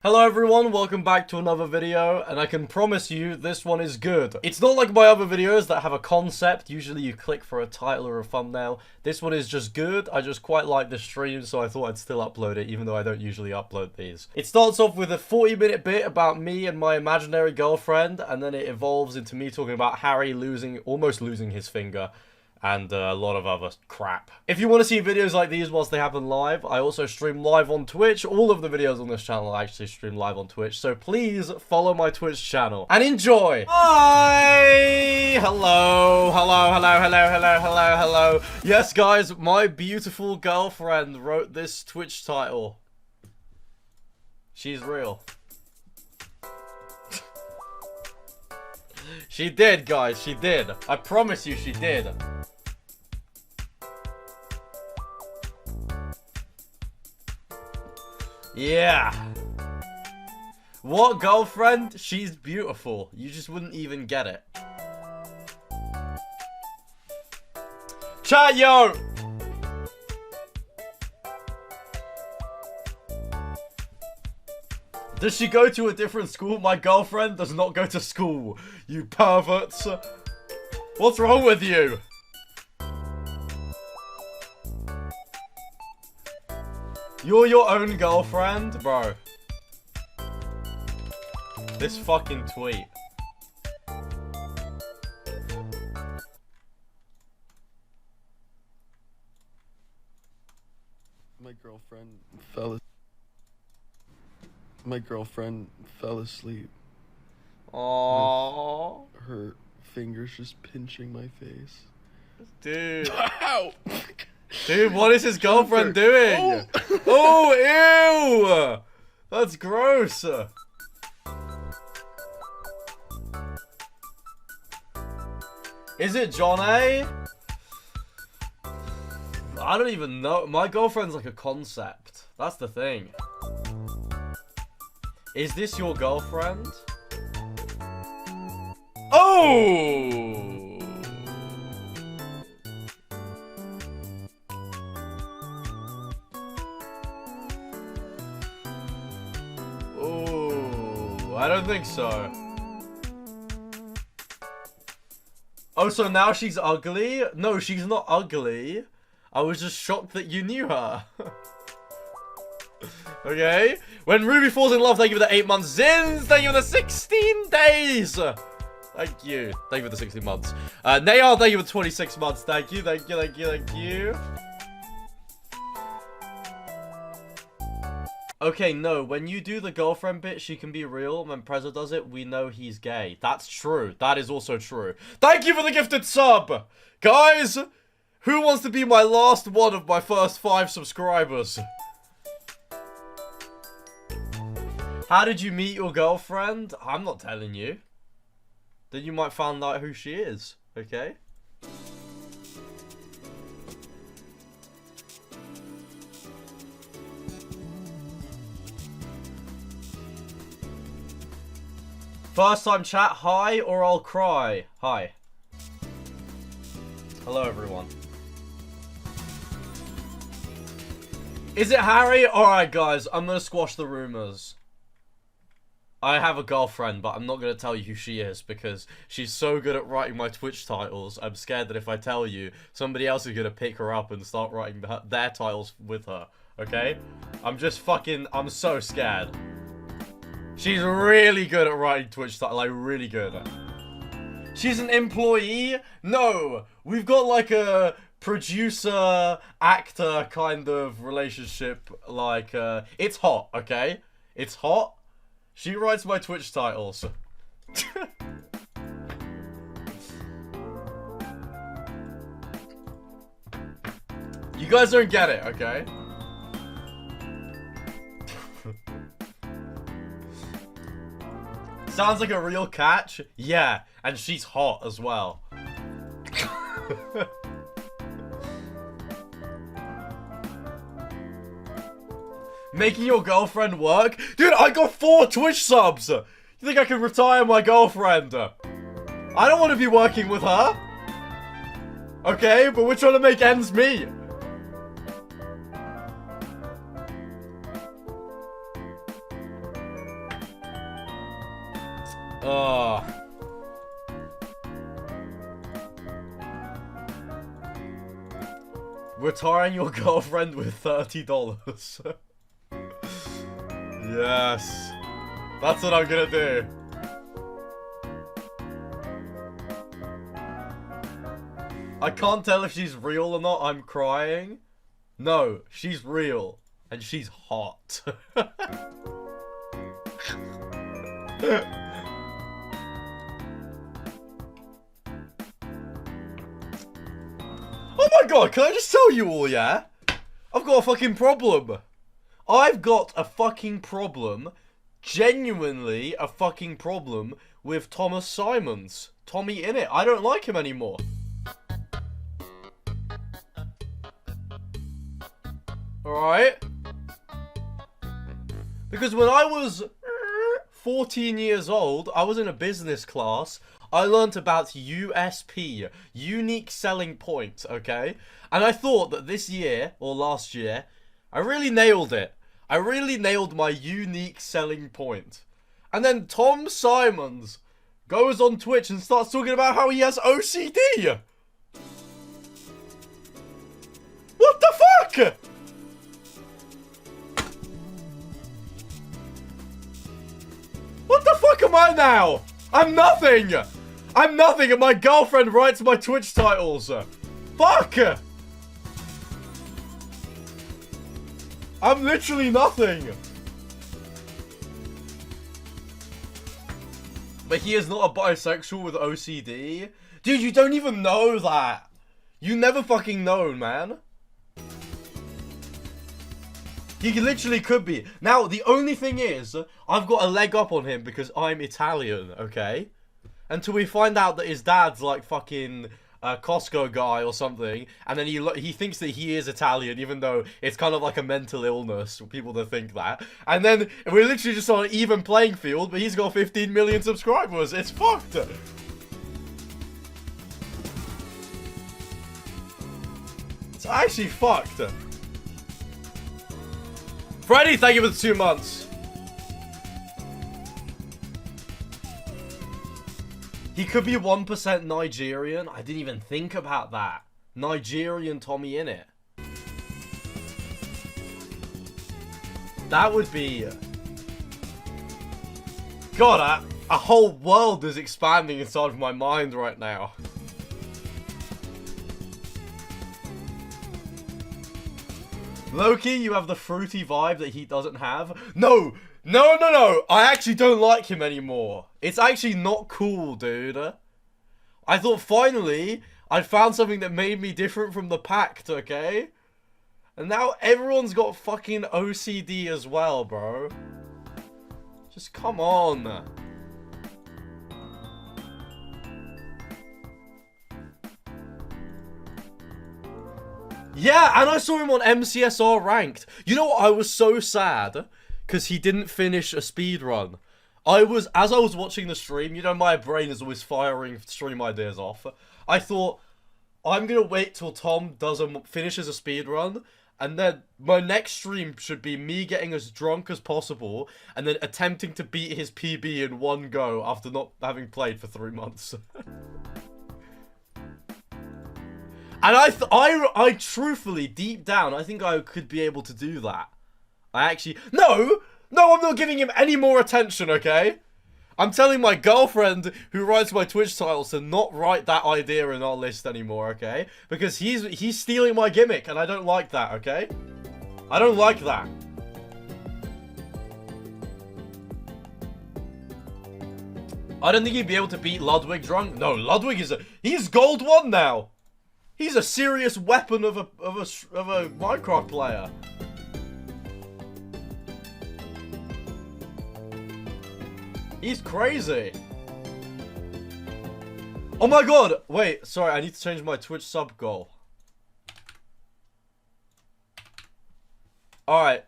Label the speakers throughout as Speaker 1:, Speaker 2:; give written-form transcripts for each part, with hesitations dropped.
Speaker 1: Hello everyone, welcome back to another video, and I can promise you this one is good. It's not like my other videos that have a concept. Usually you click for a title or a thumbnail. This one is just good. I just quite like the stream, so I thought I'd still upload it, even though I don't usually upload these. It starts off with a 40-minute bit about me and my imaginary girlfriend, and then it evolves into me talking about Harry almost losing his finger, and a lot of other crap. If you want to see videos like these whilst they happen live, I also stream live on Twitch. All of the videos on this channel I actually stream live on Twitch, so please follow my Twitch channel and enjoy. Hi! Hello. Yes, guys, my beautiful girlfriend wrote this Twitch title. She's real. She did, guys, she did. I promise you she did. Yeah. What girlfriend? She's beautiful. You just wouldn't even get it. Chat, yo! Does she go to a different school? My girlfriend does not go to school, you perverts. What's wrong with you? You're your own girlfriend? Bro. This fucking tweet.
Speaker 2: My girlfriend fell asleep.
Speaker 1: Aww.
Speaker 2: Her fingers just pinching my face.
Speaker 1: Dude.
Speaker 2: Ow!
Speaker 1: Dude, what is his girlfriend doing? Oh, ew! That's gross. Is it John A? I don't even know. My girlfriend's like a concept. That's the thing. Is this your girlfriend? Oh! Oh, I don't think so. Oh, so now she's ugly? No, she's not ugly. I was just shocked that you knew her. Okay. When Ruby falls in love, thank you for the 8 months. Zins, thank you for the 16 days. Thank you. Thank you for the 16 months. Nayar, thank you for 26 months. Thank you. Okay, no, when you do the girlfriend bit, she can be real. When Prezzo does it, we know he's gay. That's true. That is also true. Thank you for the gifted sub! Guys, who wants to be my last one of my first 5 subscribers? How did you meet your girlfriend? I'm not telling you. Then you might find out who she is, okay? First time chat, hi or I'll cry. Hi. Hello everyone. Is it Harry? Alright guys, I'm gonna squash the rumors. I have a girlfriend, but I'm not going to tell you who she is because she's so good at writing my Twitch titles. I'm scared that if I tell you, somebody else is going to pick her up and start writing their titles with her. Okay? I'm so scared. She's really good at writing Twitch titles, like really good. She's an employee? No! We've got like a producer-actor kind of relationship. Like, it's hot, okay? It's hot. She writes my Twitch titles. You guys don't get it, okay? Sounds like a real catch? Yeah, and she's hot as well. Making your girlfriend work? Dude, I got 4 Twitch subs! You think I can retire my girlfriend? I don't want to be working with her. Okay, but we're trying to make ends meet. Retiring your girlfriend with $30. Yes. That's what I'm gonna do. I can't tell if she's real or not. I'm crying. No, she's real. And she's hot. Oh my god, can I just tell you all, yeah? I've got a fucking problem. I've got a fucking problem. Genuinely a fucking problem with Thomas Simons. Tommy Innit. I don't like him anymore. Alright? Because when I was 14 years old, I was in a business class. I learnt about USP, unique selling point, okay? And I thought that this year, or last year, I really nailed it. I really nailed my unique selling point. And then Tom Simons goes on Twitch and starts talking about how he has OCD. What the fuck? What the fuck am I now? I'm nothing. I'm nothing, and my girlfriend writes my Twitch titles. Fuck! I'm literally nothing. But he is not a bisexual with OCD. Dude, you don't even know that. You never fucking know, man. He literally could be. Now, the only thing is, I've got a leg up on him because I'm Italian, okay? Until we find out that his dad's like fucking Costco guy or something, and then he thinks that he is Italian, even though it's kind of like a mental illness for people to think that. And then we're literally just on an even playing field, but he's got 15 million subscribers. It's fucked. It's actually fucked. Freddy, thank you for the 2 months. He could be 1% Nigerian. I didn't even think about that. Nigerian Tommy Innit. That would be... God, a whole world is expanding inside of my mind right now. Loki, you have the fruity vibe that he doesn't have. No! No, no, no! I actually don't like him anymore. It's actually not cool, dude. I thought finally I'd found something that made me different from the pact, okay? And now everyone's got fucking OCD as well, bro. Just come on. Yeah, and I saw him on MCSR ranked. You know what? I was so sad because he didn't finish a speed run. As I was watching the stream, you know, my brain is always firing stream ideas off. I thought, I'm gonna wait till Tom finishes a speed run, and then my next stream should be me getting as drunk as possible, and then attempting to beat his PB in one go after not having played for 3 months. And I truthfully, deep down, I think I could be able to do that. No, I'm not giving him any more attention, okay? I'm telling my girlfriend who writes my Twitch titles to not write that idea in our list anymore, okay? Because he's stealing my gimmick, and I don't like that, okay? I don't like that. I don't think he'd be able to beat Ludwig drunk. No, Ludwig he's gold 1 now. He's a serious weapon of a Minecraft player. He's crazy. Oh my god! Wait, sorry, I need to change my Twitch sub goal. Alright.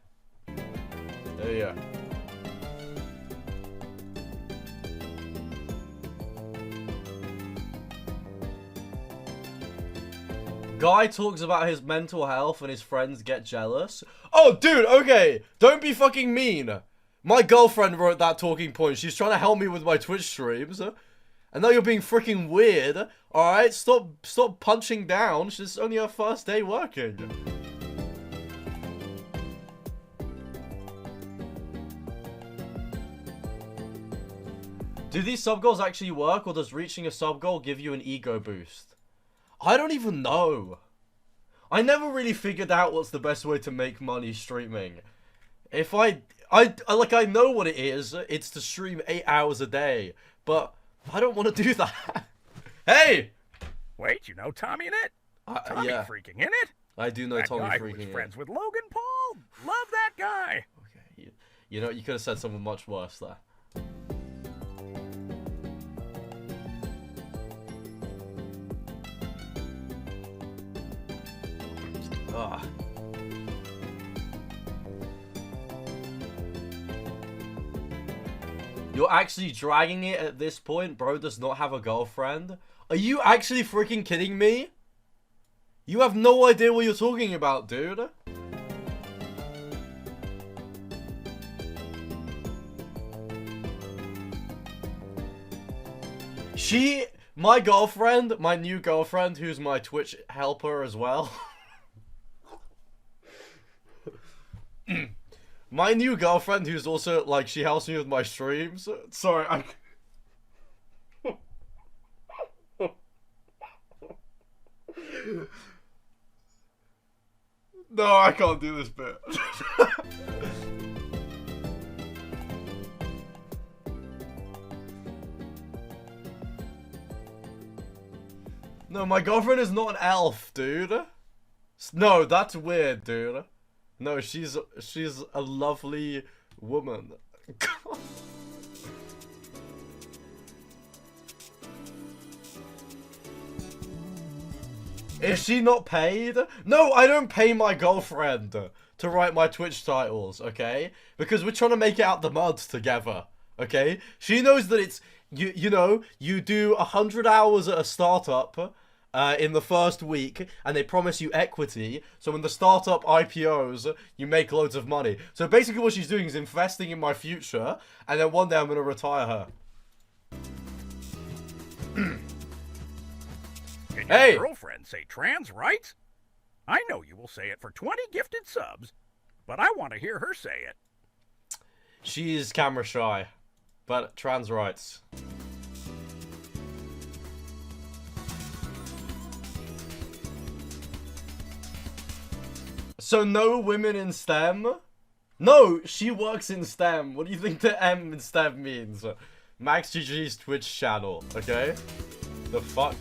Speaker 1: There you go. Guy talks about his mental health and his friends get jealous. Oh, dude, okay. Don't be fucking mean. My girlfriend wrote that talking point. She's trying to help me with my Twitch streams. And now you're being freaking weird. Alright, stop punching down. She's only her first day working. Do these sub goals actually work, or does reaching a sub goal give you an ego boost? I don't even know. I never really figured out what's the best way to make money streaming. If I know what it is. It's to stream 8 hours a day, but I don't want to do that. Hey!
Speaker 3: Wait, you know Tommy in it? Tommy
Speaker 1: yeah.
Speaker 3: freaking in it?
Speaker 1: I do know
Speaker 3: that
Speaker 1: Tommy
Speaker 3: guy
Speaker 1: freaking
Speaker 3: who was
Speaker 1: in.
Speaker 3: friends with Logan Paul. Love that guy.
Speaker 1: Okay, you know, you could have said something much worse there. Ugh. You're actually dragging it at this point? Bro does not have a girlfriend? Are you actually freaking kidding me? You have no idea what you're talking about, dude. My girlfriend, my new girlfriend, who's my Twitch helper as well. My new girlfriend, who's also, like, she helps me with my streams. Sorry, No, I can't do this bit. No, my girlfriend is not an elf, dude. No, that's weird, dude. No, she's a lovely woman. Is she not paid? No, I don't pay my girlfriend to write my Twitch titles, okay? Because we're trying to make it out the mud together, okay? She knows that it's, you know, you do 100 hours at a startup in the first week, and they promise you equity, so when the startup IPOs, you make loads of money. So basically what she's doing is investing in my future, and then one day I'm going to retire her.
Speaker 3: Can
Speaker 1: Hey!
Speaker 3: your girlfriend say trans rights? I know you will say it for 20 gifted subs, but I want to hear her say it.
Speaker 1: She's camera shy, but trans rights. So no women in STEM? No, she works in STEM. What do you think the M in STEM means? MaxGGs Twitch channel, okay? The fuck?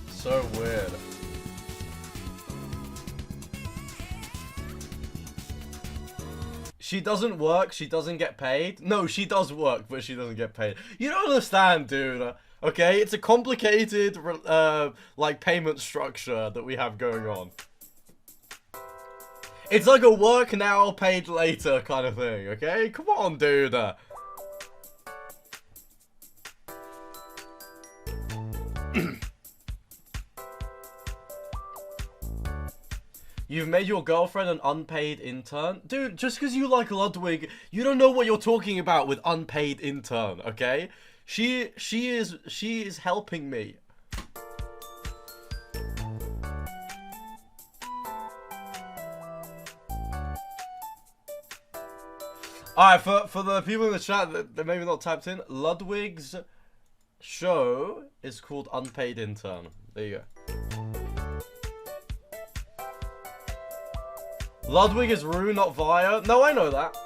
Speaker 1: So weird. She doesn't work, she doesn't get paid. No, she does work, but she doesn't get paid. You don't understand, dude. Okay, it's a complicated, like, payment structure that we have going on. It's like a work now, paid later kind of thing, okay? Come on, dude. You've made your girlfriend an unpaid intern? Dude, just because you like Ludwig, you don't know what you're talking about with unpaid intern, okay? She is helping me. Alright, for the people in the chat that maybe not tapped in, Ludwig's show is called Unpaid Intern. There you go. Ludwig is Rue, not Via. No, I know that.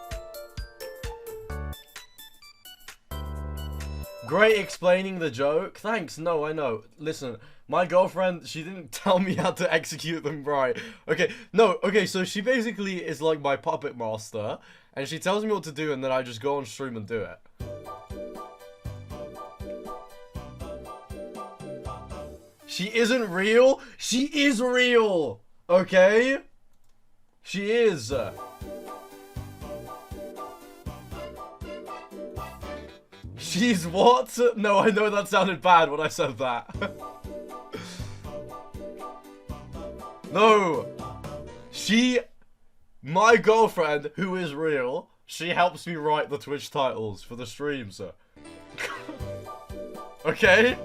Speaker 1: Great explaining the joke. Thanks. No, I know. Listen, my girlfriend, she didn't tell me how to execute them right. Okay, no, okay, so she basically is like my puppet master, and she tells me what to do, and then I just go on stream and do it. She isn't real? She is real! Okay? She is. She's what? No, I know that sounded bad when I said that. No. My girlfriend, who is real, she helps me write the Twitch titles for the streams. Okay?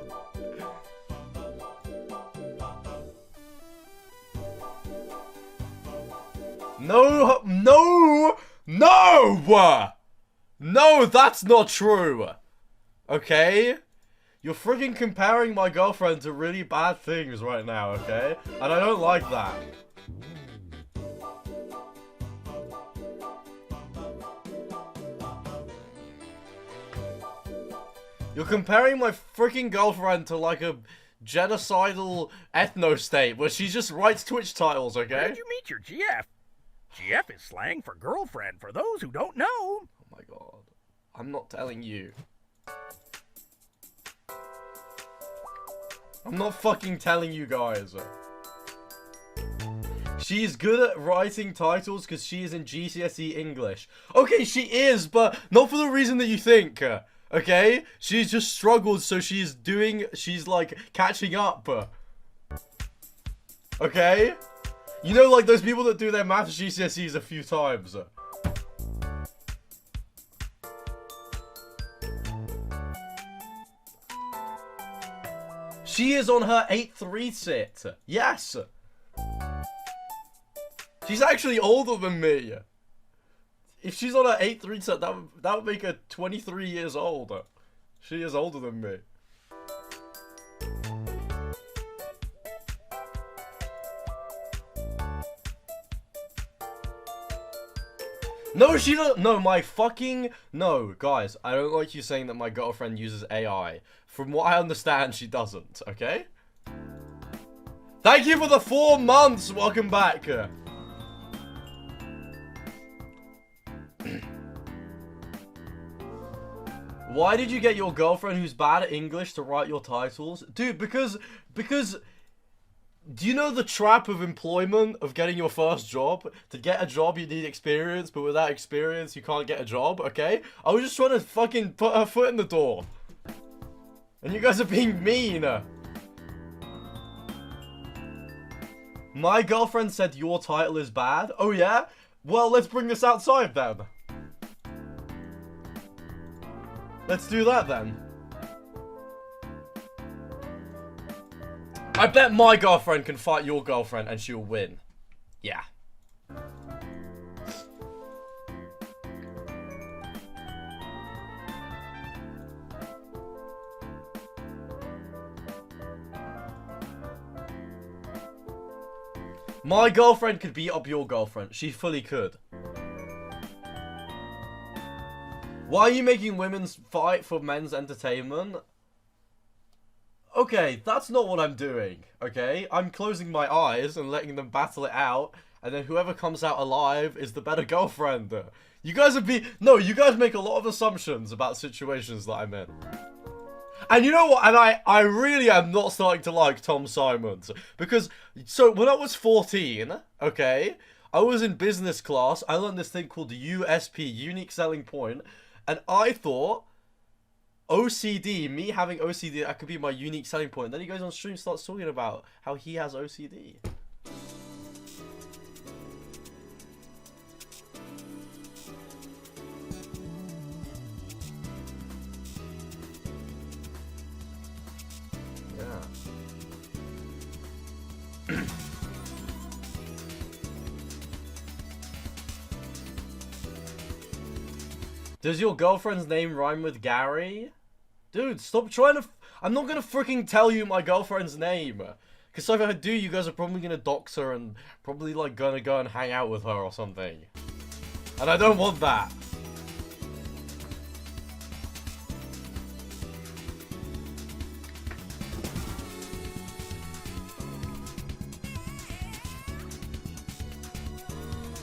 Speaker 1: No, no, no! No, that's not true. Okay? You're friggin' comparing my girlfriend to really bad things right now, okay? And I don't like that. You're comparing my freaking girlfriend to like a genocidal ethno-state where she just writes Twitch titles, okay?
Speaker 3: Where did you meet your GF? GF is slang for girlfriend for those who don't know.
Speaker 1: Oh my god. I'm not telling you. I'm not fucking telling you guys. She's good at writing titles because she is in GCSE English. Okay, she is, but not for the reason that you think. Okay? She's just struggled, so she's like, catching up. Okay? You know, like, those people that do their maths GCSEs a few times. She is on her 8th resit. Yes! She's actually older than me. If she's on her 8th reset, that would make her 23 years old. She is older than me. No, she don't. No, no, guys, I don't like you saying that my girlfriend uses AI. From what I understand, she doesn't, okay? Thank you for the 4 months. Welcome back. Why did you get your girlfriend who's bad at English to write your titles? Dude, because do you know the trap of employment, of getting your first job? To get a job, you need experience, but without experience, you can't get a job, okay? I was just trying to fucking put her foot in the door. And you guys are being mean. My girlfriend said your title is bad. Oh, yeah? Well, let's bring this outside, then. Let's do that, then. I bet my girlfriend can fight your girlfriend and she'll win. Yeah. My girlfriend could beat up your girlfriend. She fully could. Why are you making women fight for men's entertainment? Okay, that's not what I'm doing, okay? I'm closing my eyes and letting them battle it out, and then whoever comes out alive is the better girlfriend. You guys no, you guys make a lot of assumptions about situations that I'm in. And you know what? And I really am not starting to like Tom Simons. Because, so when I was 14, okay, I was in business class. I learned this thing called the USP, Unique Selling Point. And I thought OCD, me having OCD, that could be my unique selling point. And then he goes on stream, starts talking about how he has OCD. Yeah. Does your girlfriend's name rhyme with Gary? Dude, stop trying to... I'm not gonna freaking tell you my girlfriend's name. Because if I do, you guys are probably gonna dox her and probably, like, gonna go and hang out with her or something. And I don't want that.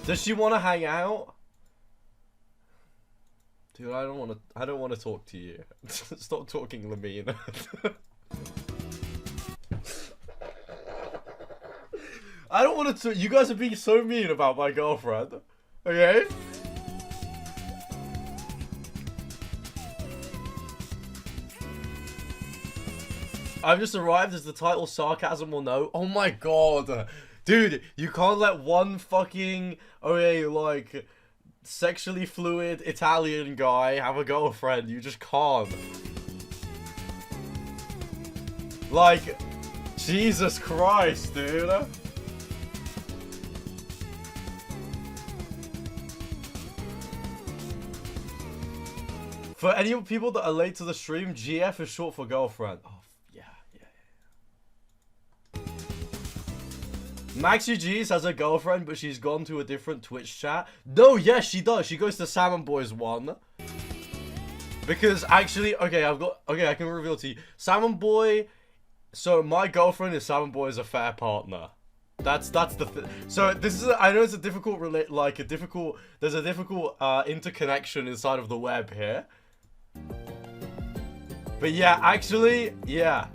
Speaker 1: Does she want to hang out? Dude, I don't want to talk to you. Stop talking, Lamine. I don't want to. You guys are being so mean about my girlfriend. Okay? I've just arrived as the title sarcasm will know. Oh my god. Dude, you can't let one fucking, okay, like, sexually fluid Italian guy have a girlfriend. You just can't. Like, Jesus Christ, dude. For any people that are late to the stream, GF is short for girlfriend. Oh, yeah. MaxGGs has a girlfriend, but she's gone to a different Twitch chat. No, yes, she does. She goes to Salmon Boys 1. Because actually, okay, I can reveal to you. Salmon Boy, so my girlfriend is Salmon Boy as a fair partner. That's the thing. So this is, I know it's a difficult, there's a difficult interconnection inside of the web here. But yeah, actually, yeah.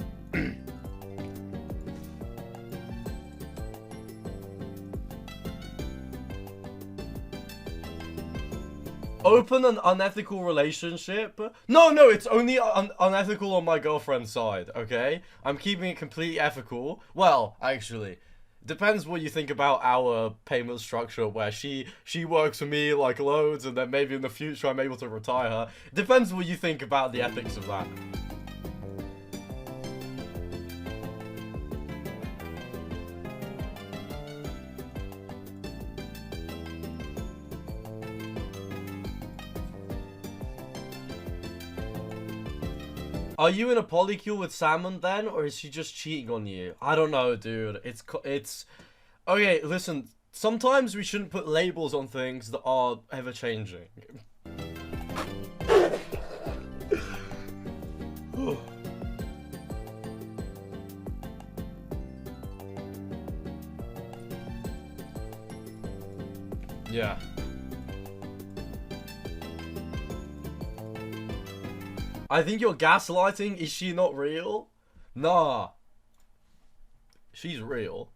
Speaker 1: Open an unethical relationship? No, it's only unethical on my girlfriend's side, okay? I'm keeping it completely ethical. Well, actually, depends what you think about our payment structure, where she works for me like loads, and then maybe in the future I'm able to retire her. Depends what you think about the ethics of that. Are you in a polycule with Salmon then, or is she just cheating on you? I don't know, dude. It's... Okay, listen. Sometimes we shouldn't put labels on things that are ever-changing. Yeah. I think you're gaslighting. Is she not real? Nah. She's real.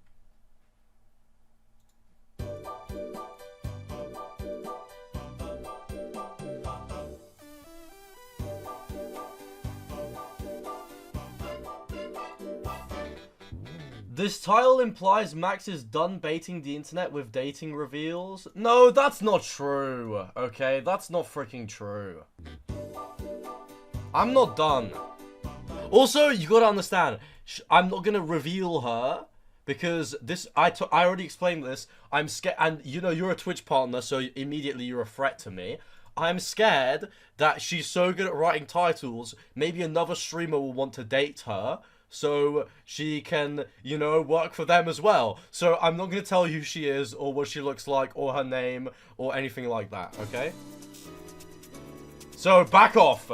Speaker 1: This title implies Max is done baiting the internet with dating reveals. No, that's not true. Okay, that's not freaking true. I'm not done. Also, you gotta understand, I'm not gonna reveal her because this. I already explained this. I'm scared, and you know you're a Twitch partner, so immediately you're a threat to me. I'm scared that she's so good at writing titles, maybe another streamer will want to date her, so she can, you know, work for them as well. So I'm not gonna tell you who she is, or what she looks like, or her name, or anything like that. Okay? So back off.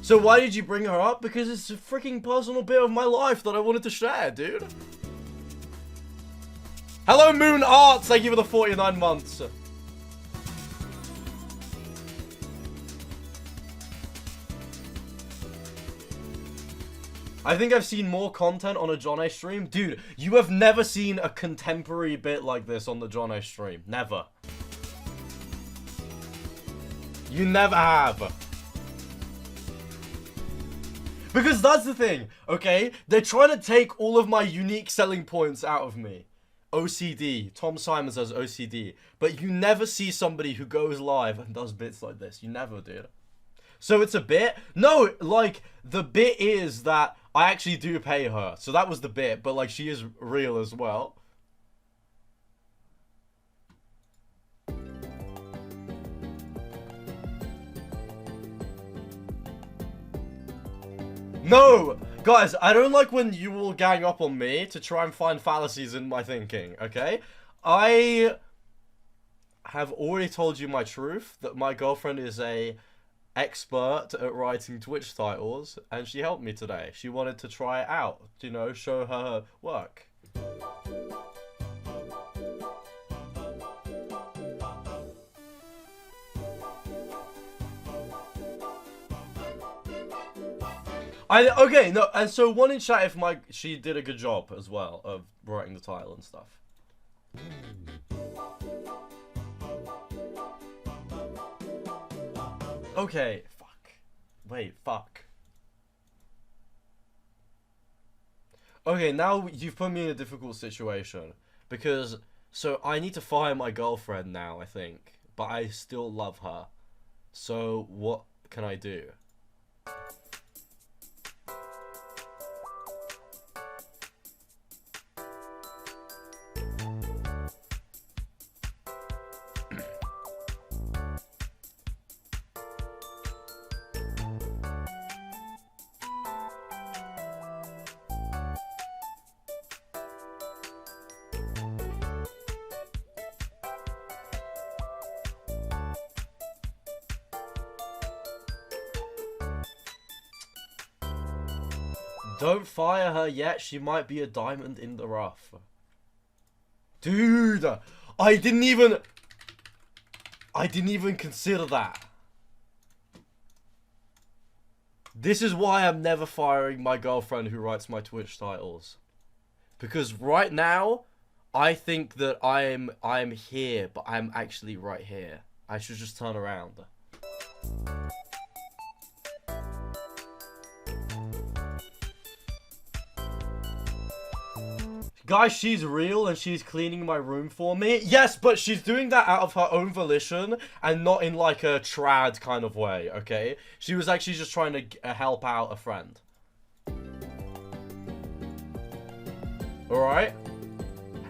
Speaker 1: So why did you bring her up? Because it's a freaking personal bit of my life that I wanted to share, dude. Hello, Moon Arts. Thank you for the 49 months. I think I've seen more content on a John A stream. Dude, you have never seen a contemporary bit like this on the John A stream. Never. You never have. Because that's the thing, okay? They're trying to take all of my unique selling points out of me. OCD. Tom Simon says OCD. But you never see somebody who goes live and does bits like this. You never did. So it's a bit? No, like, the bit is that I actually do pay her. So that was the bit, but like, she is real as well. No! Guys, I don't like when you all gang up on me to try and find fallacies in my thinking, okay? I have already told you my truth, that my girlfriend is a expert at writing Twitch titles, and she helped me today. She wanted to try it out, you know, show her work. Okay, no, and so one in chat if she did a good job as well of writing the title and stuff. Okay, fuck. Wait, fuck. Okay, now you've put me in a difficult situation. Because, so I need to fire my girlfriend now, I think. But I still love her. So, what can I do? Don't fire her yet, she might be a diamond in the rough. Dude, I didn't even consider that. This is why I'm never firing my girlfriend who writes my Twitch titles. Because right now, I think that I'm here, but I'm actually right here. I should just turn around. Guys, she's real and she's cleaning my room for me. Yes, but she's doing that out of her own volition and not in like a trad kind of way, okay? She was actually just trying to help out a friend. Alright?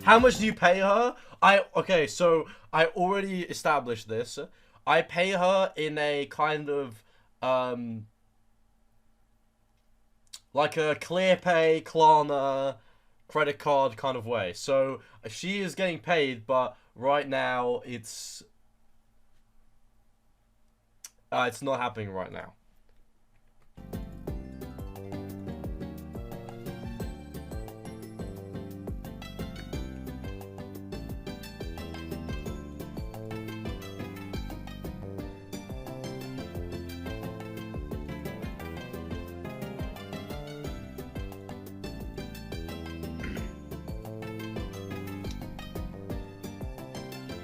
Speaker 1: How much do you pay her? Okay, so I already established this. I pay her in a kind of, like a ClearPay, Klarna, credit card kind of way. So she is getting paid, but right now it's not happening right now.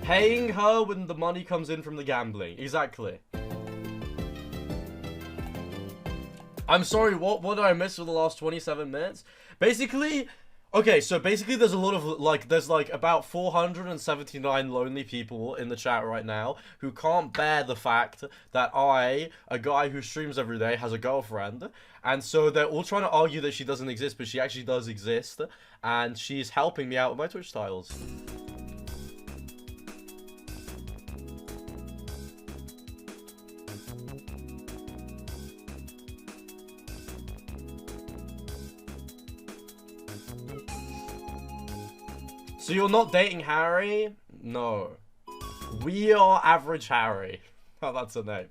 Speaker 1: Paying her when the money comes in from the gambling. Exactly. I'm sorry, what did I miss for the last 27 minutes? Basically, okay, so basically there's a lot of, like, there's like about 479 lonely people in the chat right now who can't bear the fact that I, a guy who streams every day, has a girlfriend. And so they're all trying to argue that she doesn't exist, but she actually does exist. And she's helping me out with my Twitch titles. So you're not dating Harry? No. We are average Harry. Oh, that's a name.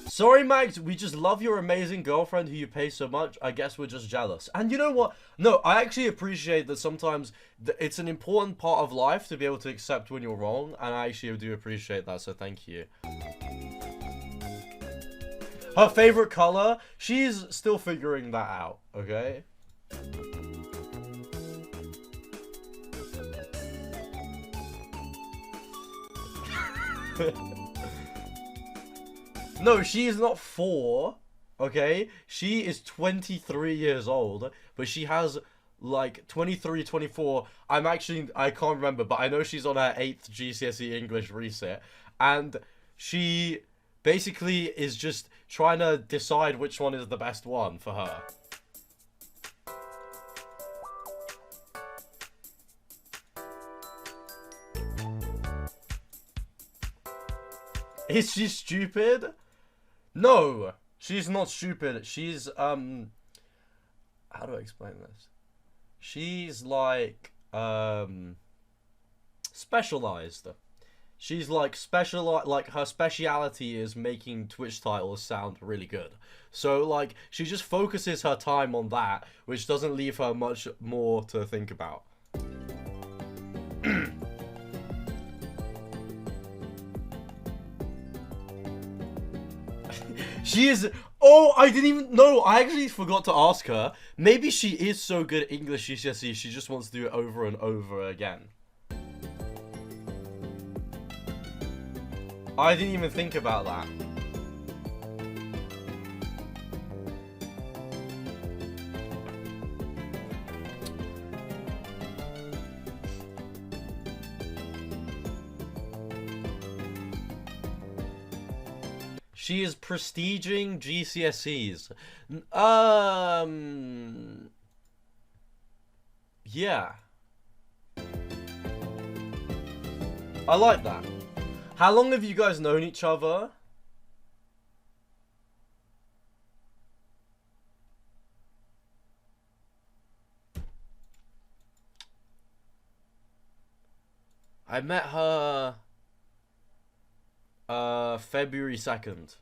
Speaker 1: Sorry, Max, we just love your amazing girlfriend who you pay so much. I guess we're just jealous. And you know what? No, I actually appreciate that sometimes it's an important part of life to be able to accept when you're wrong. And I actually do appreciate that, so thank you. Her favorite color? She's still figuring that out, okay? No, she is not 4, okay? She is 23 years old, but she has, like, 23, 24. I can't remember, but I know she's on her 8th GCSE English reset, and she basically is just trying to decide which one is the best one for her. Is she stupid? No, she's not stupid. She's, how do I explain this? She's like, specialized. She's like like her speciality is making Twitch titles sound really good. So like, she just focuses her time on that, which doesn't leave her much more to think about. She is... Oh, I didn't even... No, I actually forgot to ask her. Maybe she is so good at English GCSE, she just wants to do it over and over again. I didn't even think about that. She is prestiging GCSEs. Yeah. I like that. How long have you guys known each other? I met her February 2nd.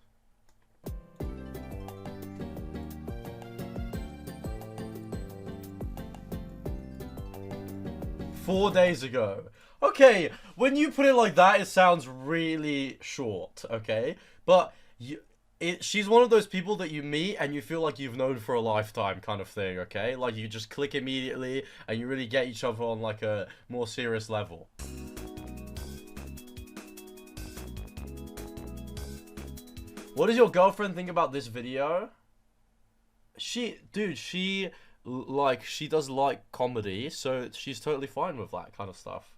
Speaker 1: Four days ago. Okay, when you put it like that, it sounds really short, okay? But she's one of those people that you meet and you feel like you've known for a lifetime kind of thing, okay? Like you just click immediately and you really get each other on like a more serious level. What does your girlfriend think about this video? Dude, she does like comedy, so she's totally fine with that kind of stuff.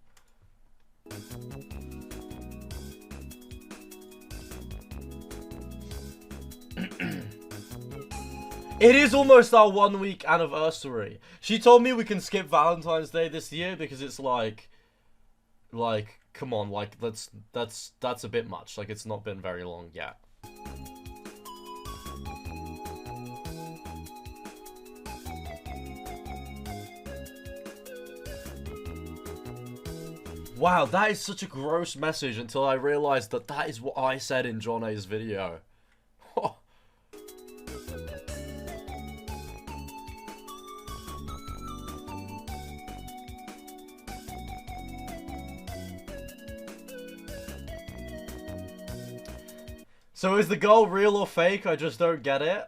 Speaker 1: It is almost our 1 week anniversary. She told me we can skip Valentine's Day this year because it's like come on, like that's a bit much. Like it's not been very long yet. Wow, that is such a gross message until I realized that that is what I said in John A's video. So is the girl real or fake? I just don't get it.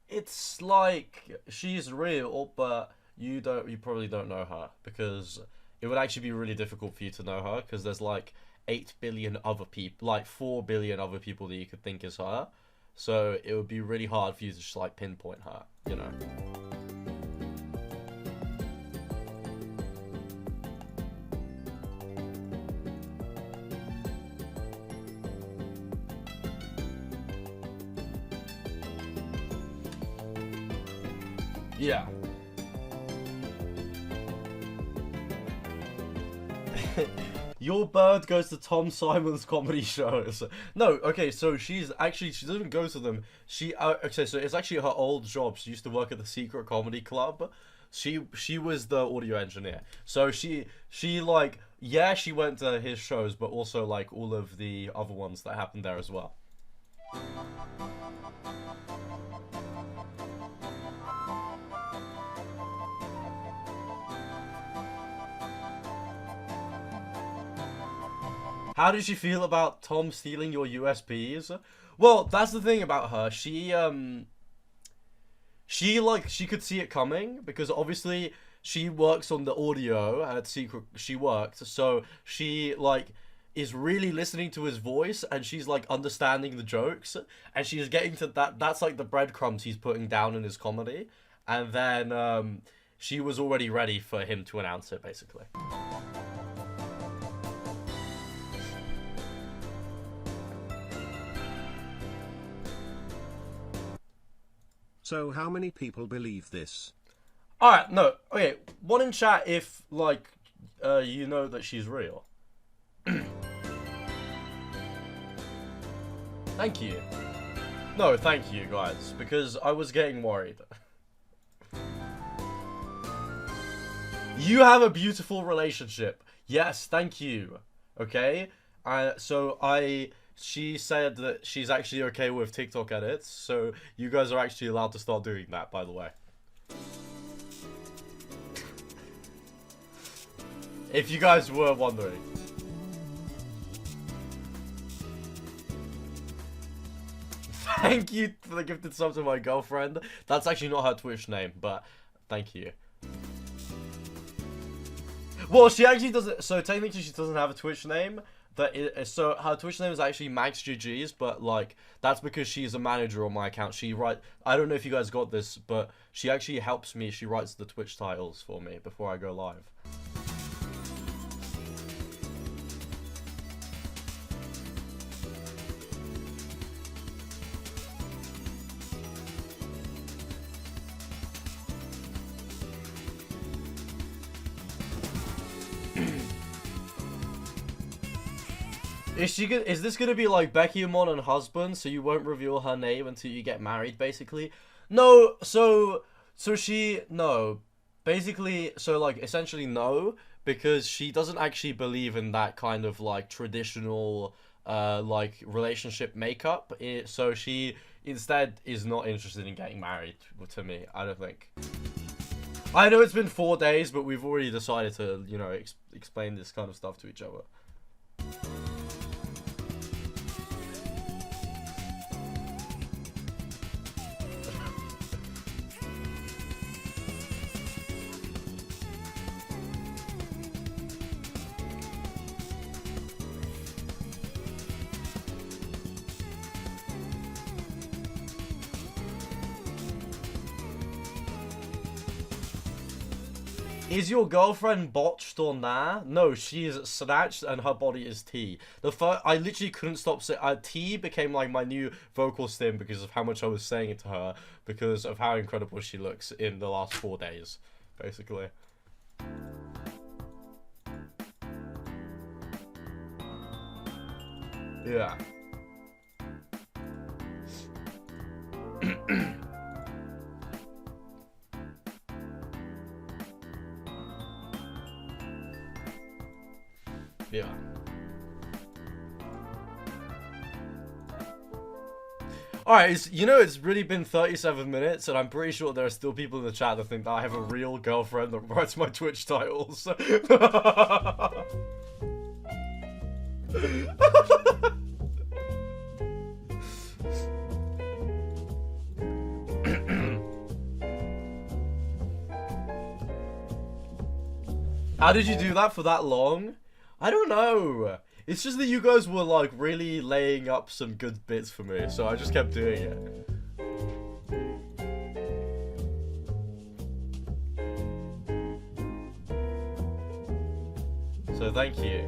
Speaker 1: It's like she's real, but you probably don't know her because it would actually be really difficult for you to know her because there's like 8 billion other people, like 4 billion other people that you could think is her. So it would be really hard for you to just like pinpoint her, you know. Yeah. Your bird goes to Tom Simon's comedy shows. No, okay, so she doesn't go to them. Okay, so it's actually her old job. She used to work at the Secret Comedy Club. She was the audio engineer. So she like, yeah, she went to his shows, but also like all of the other ones that happened there as well. How did she feel about Tom stealing your USBs? Well, that's the thing about her. She could see it coming because obviously she works on the audio at Secret. She worked, so she like is really listening to his voice and she's like understanding the jokes and she's getting to that. That's like the breadcrumbs he's putting down in his comedy, and then she was already ready for him to announce it, basically.
Speaker 4: So how many people believe this?
Speaker 1: Alright, no, okay, one in chat if, like, you know that she's real. Thank you. No, thank you, guys, because I was getting worried. You have a beautiful relationship. Yes, thank you. Okay? She said that she's actually okay with TikTok edits, so you guys are actually allowed to start doing that, by the way. If you guys were wondering. Thank you for the gifted sub to my girlfriend. That's actually not her Twitch name, but thank you. Well, she actually doesn't, so technically she doesn't have a Twitch name. So her Twitch name is actually MaxGGs, but like that's because she's a manager on my account. I don't know if you guys got this, but she actually helps me. She writes the Twitch titles for me before I go live. Is this gonna be like Becky Amon and husband, so you won't reveal her name until you get married, basically? No, so no. Basically, so like essentially no, because she doesn't actually believe in that kind of like traditional like relationship makeup. So she instead is not interested in getting married to me, I don't think. I know it's been 4 days, but we've already decided to, you know, explain this kind of stuff to each other. Is your girlfriend botched or nah? No, she is snatched and her body is T. I literally couldn't stop saying T became like my new vocal stim because of how much I was saying it to her, because of how incredible she looks in the last 4 days, basically. Yeah. Yeah. Alright, you know, it's really been 37 minutes, and I'm pretty sure there are still people in the chat that think that I have a real girlfriend that writes my Twitch titles. How did you do that for that long? I don't know. It's just that you guys were like really laying up some good bits for me, so I just kept doing it. So thank you.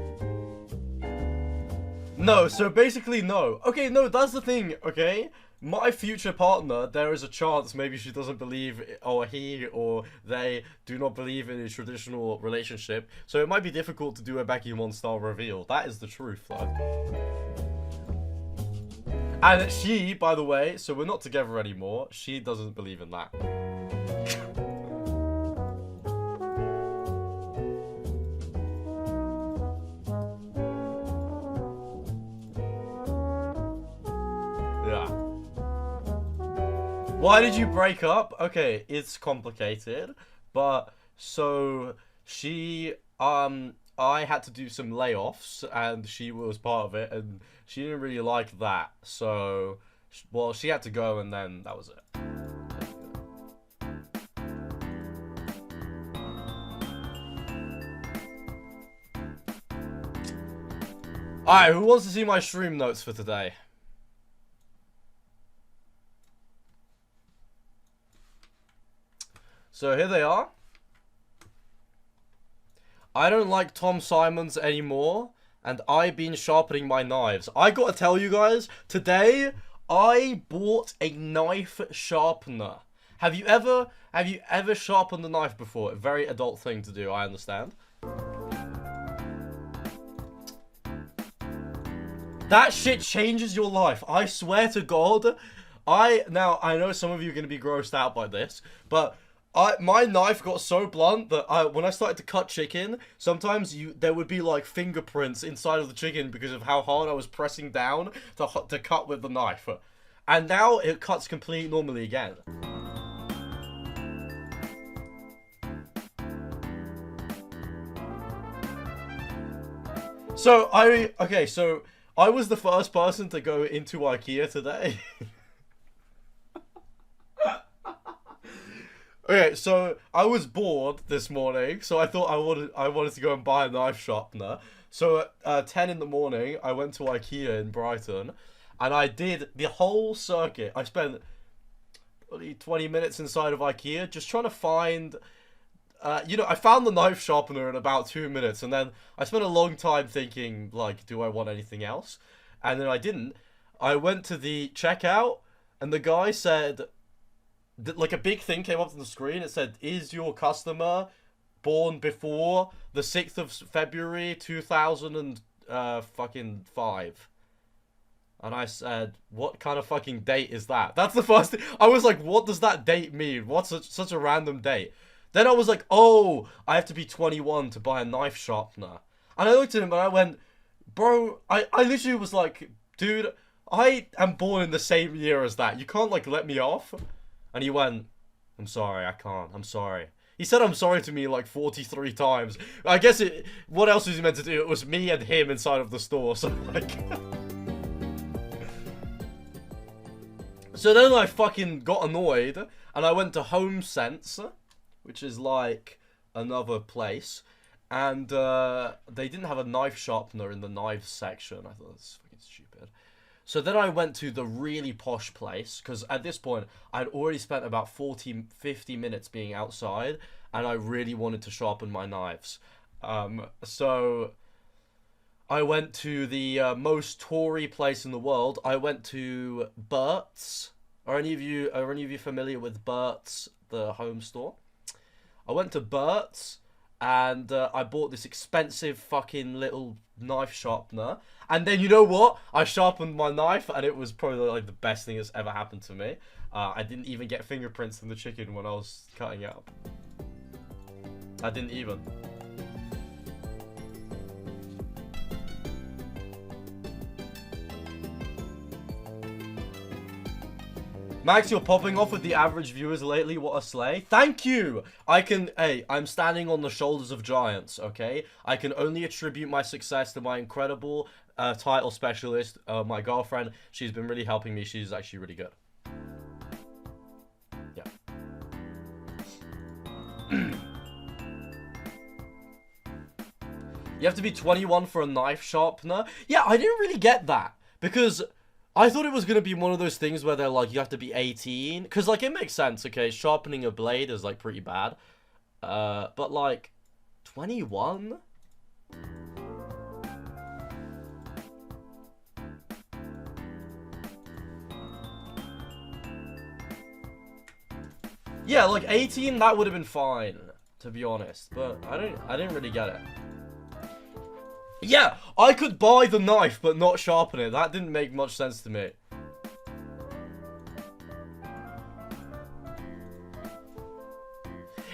Speaker 1: No, so basically no. Okay, no, that's the thing, okay? My future partner, there is a chance maybe she doesn't believe, or he or they do not believe in a traditional relationship. So it might be difficult to do a Becky Mon style reveal. That is the truth, though. And she, by the way, so we're not together anymore. She doesn't believe in that. Yeah. Why did you break up? Okay, it's complicated, but so she I had to do some layoffs and she was part of it and she didn't really like that. So well, she had to go and then that was it. Alright, who wants to see my stream notes for today? So here they are. I don't like Tom Simons anymore, and I've been sharpening my knives. I gotta tell you guys, today I bought a knife sharpener. Have you ever sharpened a knife before? A very adult thing to do, I understand. That shit changes your life. I swear to God. Now I know some of you are gonna be grossed out by this, but my knife got so blunt that when I started to cut chicken, sometimes there would be like fingerprints inside of the chicken because of how hard I was pressing down to cut with the knife. And now it cuts completely normally again. So I was the first person to go into IKEA today. Okay, so I was bored this morning, so I thought I wanted to go and buy a knife sharpener. So at 10 in the morning, I went to IKEA in Brighton, and I did the whole circuit. I spent probably 20 minutes inside of IKEA just trying to find, you know, I found the knife sharpener in about 2 minutes, and then I spent a long time thinking, like, do I want anything else? And then I didn't. I went to the checkout, and the guy said, like a big thing came up on the screen. It said, is your customer born before the 6th of February 2000 and fucking 5. And I said, what kind of fucking date is that? That's the first thing. I was like, what does that date mean? What's such a random date? Then I was like, oh, I have to be 21 to buy a knife sharpener. And I looked at him and I went, bro, I literally was like, dude, I am born in the same year as that. You can't, like, let me off. And he went, I'm sorry, I can't. I'm sorry. He said I'm sorry to me like 43 times. I guess what else was he meant to do? It was me and him inside of the store. So, like... So then I fucking got annoyed, and I went to Home Sense, which is like another place, and they didn't have a knife sharpener in the knives section. I thought that's fucking stupid. So then I went to the really posh place, because at this point, I'd already spent about 50 minutes being outside, and I really wanted to sharpen my knives. So... I went to the most Tory place in the world. I went to Burt's. Are any of you familiar with Burt's, the home store? I went to Burt's and I bought this expensive fucking little knife sharpener. And then you know what? I sharpened my knife and it was probably like the best thing that's ever happened to me. I didn't even get fingerprints in the chicken when I was cutting it up. I didn't even. Max, you're popping off with the average viewers lately. What a slay. Thank you. I'm standing on the shoulders of giants, okay? I can only attribute my success to my incredible title specialist, my girlfriend. She's been really helping me. She's actually really good. Yeah. You have to be 21 for a knife sharpener? Yeah, I didn't really get that. Because... I thought it was going to be one of those things where they're like, you have to be 18. Because, like, it makes sense, okay? Sharpening a blade is, like, pretty bad. But, like, 21? Yeah, like, 18, that would have been fine, to be honest. But I didn't really get it. Yeah, I could buy the knife but not sharpen it. That didn't make much sense to me.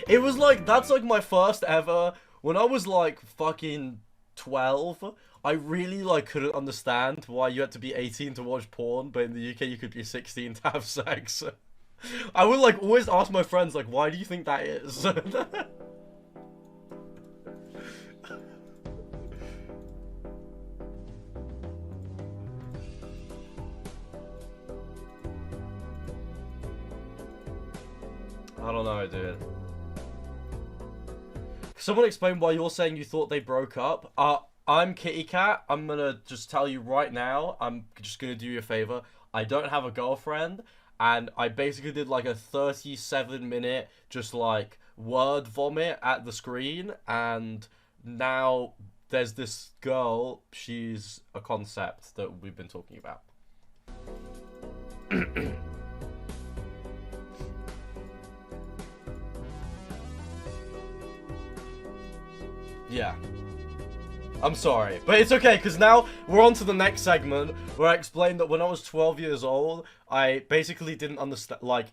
Speaker 1: It was like, that's like my first ever, when I was like fucking 12, I really like couldn't understand why you had to be 18 to watch porn, but in the UK you could be 16 to have sex. I would like always ask my friends like, why do you think that is? I don't know, dude. Someone explain why you're saying you thought they broke up. I'm Kitty Cat. I'm gonna just tell you right now. I'm just gonna do you a favor. I don't have a girlfriend, and I basically did like a 37-minute just like word vomit at the screen, and now there's this girl. She's a concept that we've been talking about. Yeah. I'm sorry. But it's okay, because now we're on to the next segment where I explained that when I was 12 years old, I basically didn't understand, like,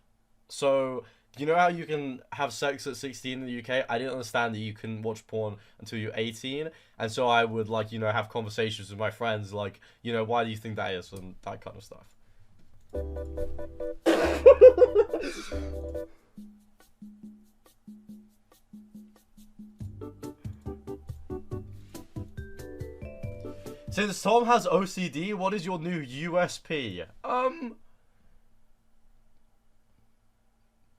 Speaker 1: so, you know how you can have sex at 16 in the UK? I didn't understand that you can watch porn until you're 18, and so I would, like, you know, have conversations with my friends, like, you know, why do you think that is, and that kind of stuff. Since Tom has OCD, what is your new USP?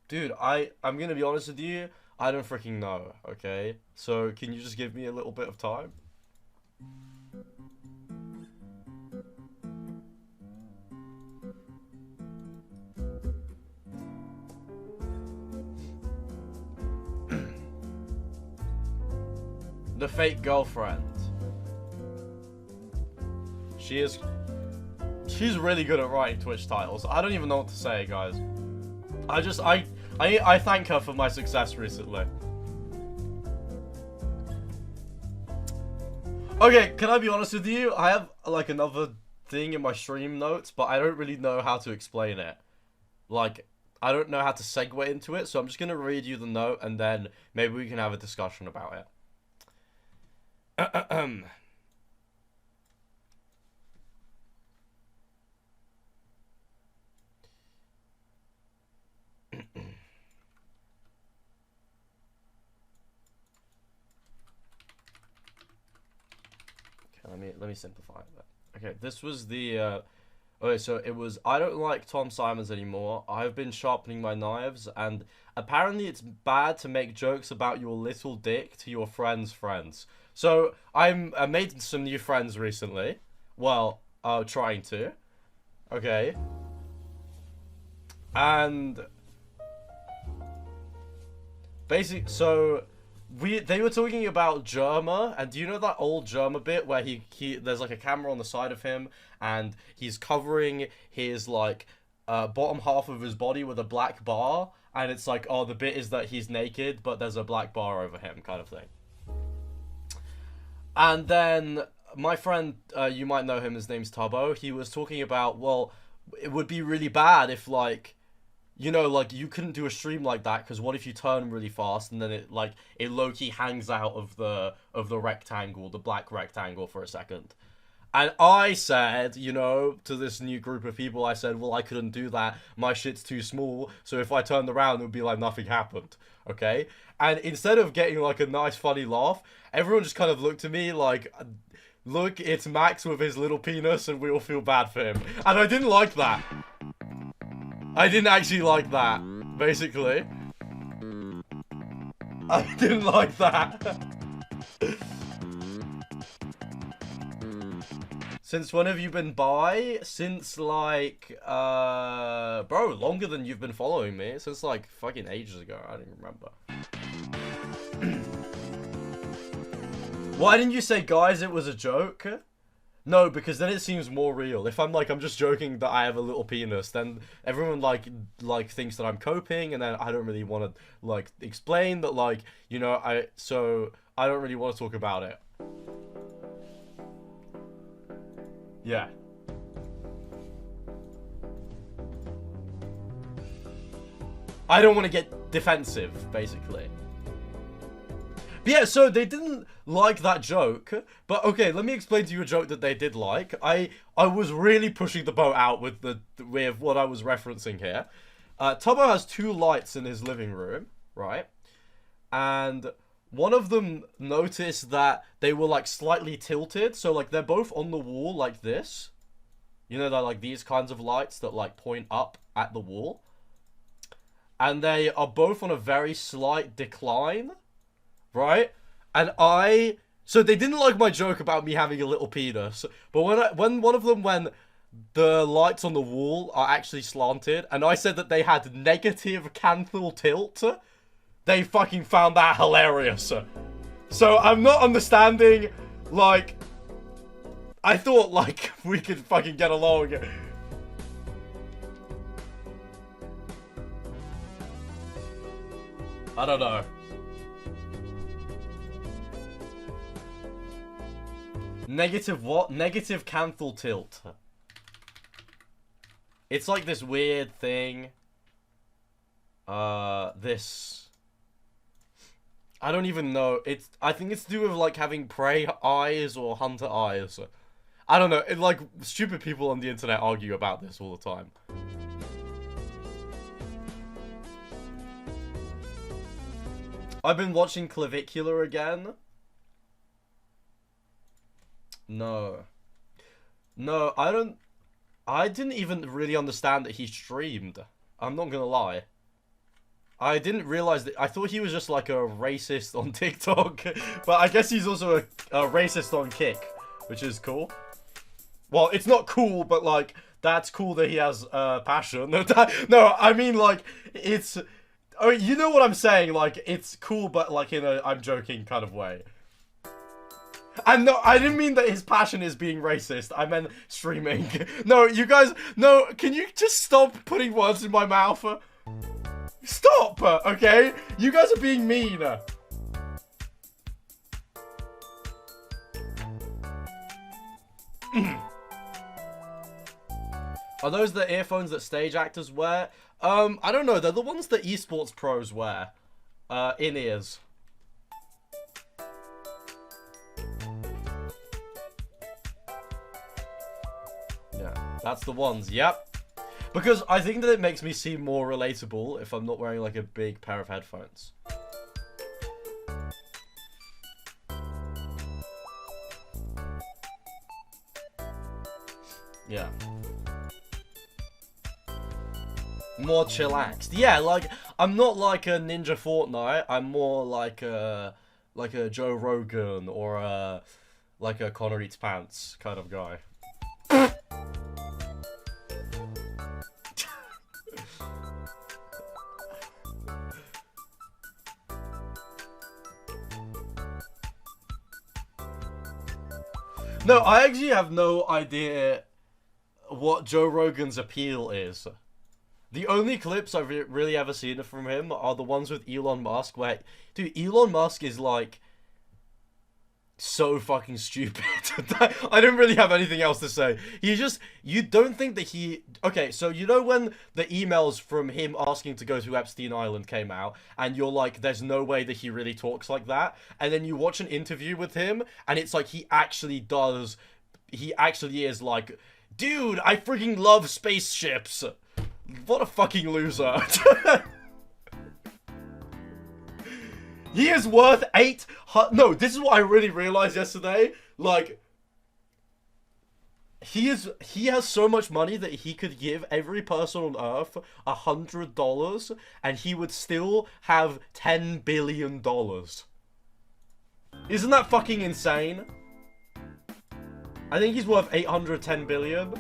Speaker 1: Dude, I'm gonna be honest with you, I don't freaking know, okay? So, can you just give me a little bit of time? The fake girlfriend. She's really good at writing Twitch titles. I don't even know what to say, guys. I thank her for my success recently. Okay, can I be honest with you? I have like another thing in my stream notes, but I don't really know how to explain it. Like, I don't know how to segue into it, so I'm just gonna read you the note and then maybe we can have a discussion about it. Let me simplify it. Okay, this was the okay, so it was, I don't like Tom Simons anymore. I've been sharpening my knives, and apparently it's bad to make jokes about your little dick to your friends' friends. So I made some new friends recently. Well, trying to. Okay. And basically, so they were talking about Germa, and do you know that old Germa bit where there's like a camera on the side of him and he's covering his like bottom half of his body with a black bar, and it's like, oh, the bit is that he's naked but there's a black bar over him kind of thing. And then my friend, you might know him, his name's Tubbo, he was talking about, well, it would be really bad if like, you know, like, you couldn't do a stream like that, because what if you turn really fast and then it low-key hangs out of the rectangle, the black rectangle for a second. And I said, you know, to this new group of people, I said, well, I couldn't do that. My shit's too small, so if I turned around, it would be like nothing happened, okay? And instead of getting, like, a nice, funny laugh, everyone just kind of looked at me like, look, it's Max with his little penis, and we all feel bad for him. And I didn't like that. I didn't actually like that, basically. I didn't like that. Since when have you been bi? Since, like, bro, longer than you've been following me. Since, like, fucking ages ago. I don't even remember. Why didn't you say, guys, it was a joke? No, because then it seems more real. If I'm like, I'm just joking that I have a little penis, then everyone like thinks that I'm coping, and then I don't really want to like explain that, like, you know, so I don't really want to talk about it. Yeah. I don't want to get defensive, basically. But yeah, so they didn't like that joke, but okay, let me explain to you a joke that they did like. I was really pushing the boat out with what I was referencing here. Tubbo has two lights in his living room, right? And one of them noticed that they were like slightly tilted, so like they're both on the wall like this. You know, they're like these kinds of lights that like point up at the wall. And they are both on a very slight decline. Right? And so they didn't like my joke about me having a little penis, but when one of them, when the lights on the wall are actually slanted, and I said that they had negative canthal tilt, they fucking found that hilarious. So I'm not understanding, like, I thought, like, we could fucking get along. I don't know. Negative what? Negative canthal tilt. It's like this weird thing. This. I don't even know. I think it's to do with like having prey eyes or hunter eyes. I don't know. Like, stupid people on the internet argue about this all the time. I've been watching Clavicular again. No, I didn't even really understand that he streamed. I'm not gonna lie. I didn't realize that. I thought he was just like a racist on TikTok, but I guess he's also a racist on Kick, which is cool. Well, it's not cool, but like, that's cool that he has passion. No, I mean, like, it's, oh, you know what I'm saying, like, it's cool, but like in a I'm joking kind of way. And no, I didn't mean that his passion is being racist. I meant streaming. No, you guys, no, can you just stop putting words in my mouth? Stop, okay? You guys are being mean. Are those the earphones that stage actors wear? I don't know. They're the ones that esports pros wear. In-ears. Yeah, that's the ones. Yep. Because I think that it makes me seem more relatable if I'm not wearing like a big pair of headphones. Yeah. More chillaxed. Yeah, like, I'm not like a Ninja Fortnite. I'm more like a Joe Rogan or like a Connor Eats Pants kind of guy. No, I actually have no idea what Joe Rogan's appeal is. The only clips I've really ever seen from him are the ones with Elon Musk, where, dude, Elon Musk is like so fucking stupid. I don't really have anything else to say. You don't think that he... Okay, so you know when the emails from him asking to go to Epstein Island came out, and you're like, there's no way that he really talks like that, and then you watch an interview with him, and it's like he actually is like, dude, I freaking love spaceships. What a fucking loser. He is worth No, this is what I really realized yesterday. Like, he has so much money that he could give every person on Earth $100 and he would still have $10 billion. Isn't that fucking insane? I think he's worth $810 billion.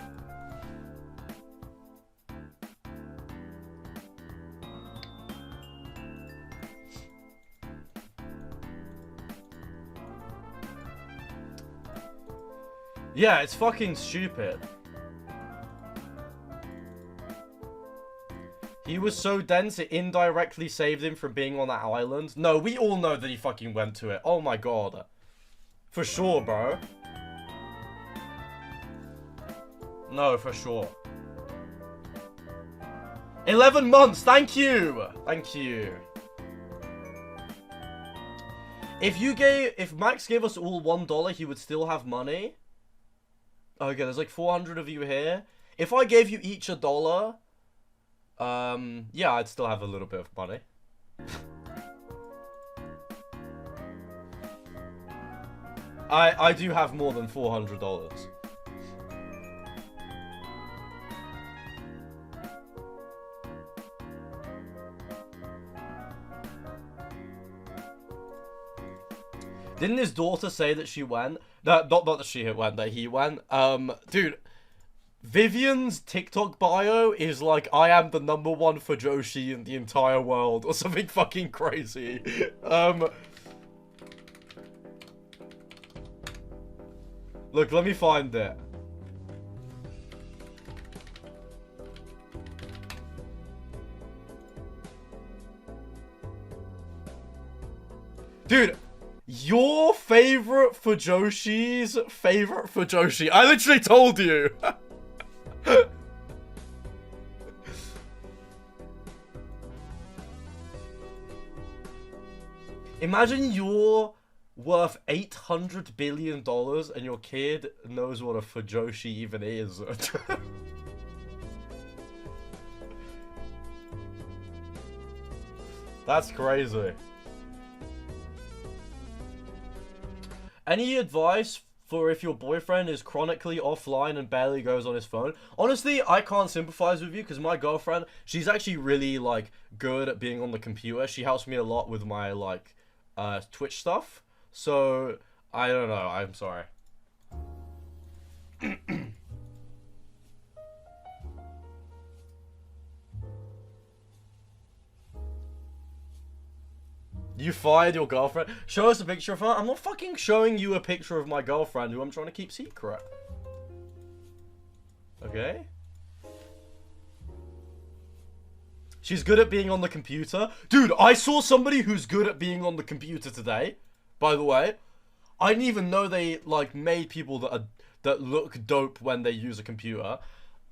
Speaker 1: Yeah, it's fucking stupid. He was so dense it indirectly saved him from being on that island. No, we all know that he fucking went to it. Oh my god. For sure, bro. No, for sure. 11 months, thank you! Thank you. If Max gave us all $1, he would still have money. Okay, there's like 400 of you here. If I gave you each $1, yeah, I'd still have a little bit of money. I do have more than $400. Didn't his daughter say that she went? No, not that she went, that he went. Dude, Vivian's TikTok bio is like, I am the #1 for Joshi in the entire world, or something fucking crazy. Look, let me find it. Dude, your favorite Fujoshi's favorite Fujoshi. I literally told you. Imagine you're worth $800 billion and your kid knows what a Fujoshi even is. That's crazy. Any advice for if your boyfriend is chronically offline and barely goes on his phone? Honestly, I can't sympathize with you because my girlfriend, she's actually really, like, good at being on the computer. She helps me a lot with my, like, Twitch stuff. So, I don't know. I'm sorry. You fired your girlfriend? Show us a picture of her? I'm not fucking showing you a picture of my girlfriend who I'm trying to keep secret. Okay? She's good at being on the computer. Dude, I saw somebody who's good at being on the computer today. By the way. I didn't even know they, like, made people that that look dope when they use a computer.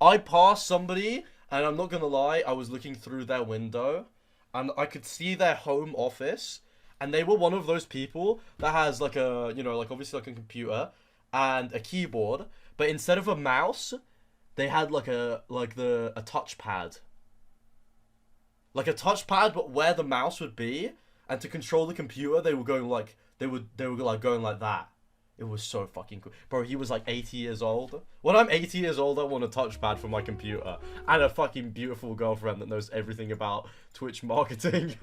Speaker 1: I passed somebody, and I'm not gonna lie, I was looking through their window, and I could see their home office, and they were one of those people that has like a, you know, like obviously like a computer and a keyboard, but instead of a mouse, they had like a touchpad. Like a touchpad, but where the mouse would be, and to control the computer, they were going like they were like going like that. It was so fucking cool. Bro, he was like 80 years old. When I'm 80 years old, I want a touchpad for my computer. And a fucking beautiful girlfriend that knows everything about Twitch marketing.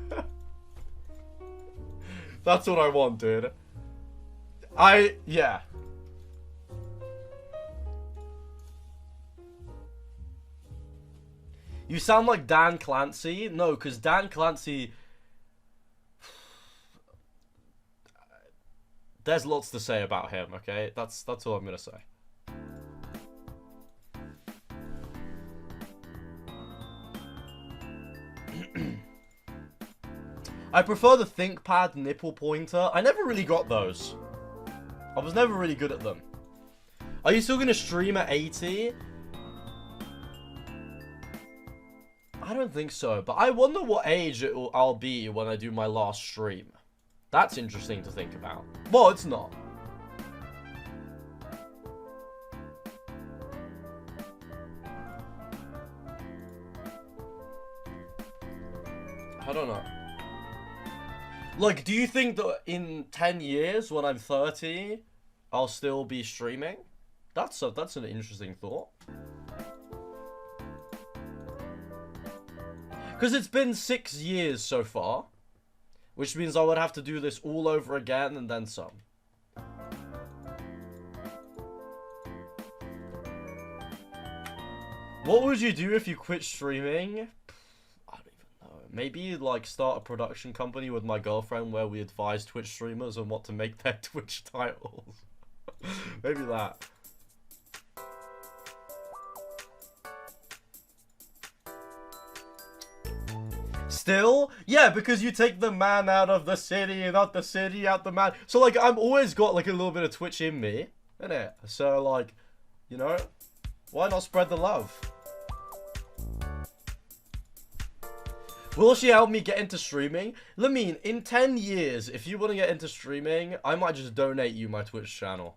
Speaker 1: That's what I want, dude. Yeah. You sound like Dan Clancy. No, because Dan Clancy... There's lots to say about him, okay? That's all I'm gonna say. I prefer the ThinkPad nipple pointer. I never really got those. I was never really good at them. Are you still gonna stream at 80? I don't think so, but I wonder what age I'll be when I do my last stream. That's interesting to think about. Well, it's not. I don't know. Like, do you think that in 10 years, when I'm 30, I'll still be streaming? That's an interesting thought. Because it's been 6 years so far. Which means I would have to do this all over again and then some. What would you do if you quit streaming? I don't even know. Maybe like start a production company with my girlfriend where we advise Twitch streamers on what to make their Twitch titles. Maybe that. Still? Yeah, because you take the man out of the city, not the city out the man. So, like, I've always got, like, a little bit of Twitch in me, innit? So, like, you know, why not spread the love? Will she help me get into streaming? Lamine, in 10 years, if you want to get into streaming, I might just donate you my Twitch channel.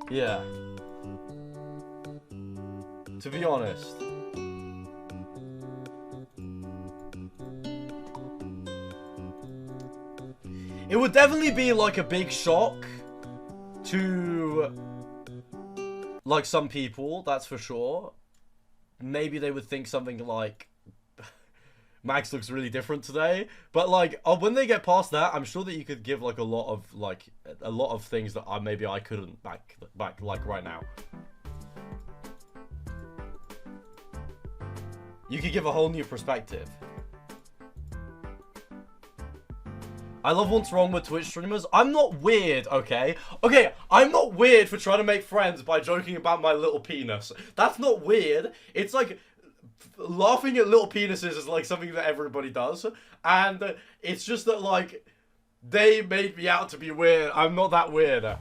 Speaker 1: Yeah. To be honest. It would definitely be like a big shock to like some people, that's for sure. Maybe they would think something like Max looks really different today, but like when they get past that, I'm sure that you could give like a lot of things that maybe I couldn't back like right now. You could give a whole new perspective. I love what's wrong with Twitch streamers. I'm not weird, okay? Okay, I'm not weird for trying to make friends by joking about my little penis. That's not weird. It's like laughing at little penises is like something that everybody does. And it's just that like they made me out to be weird. I'm not that weird.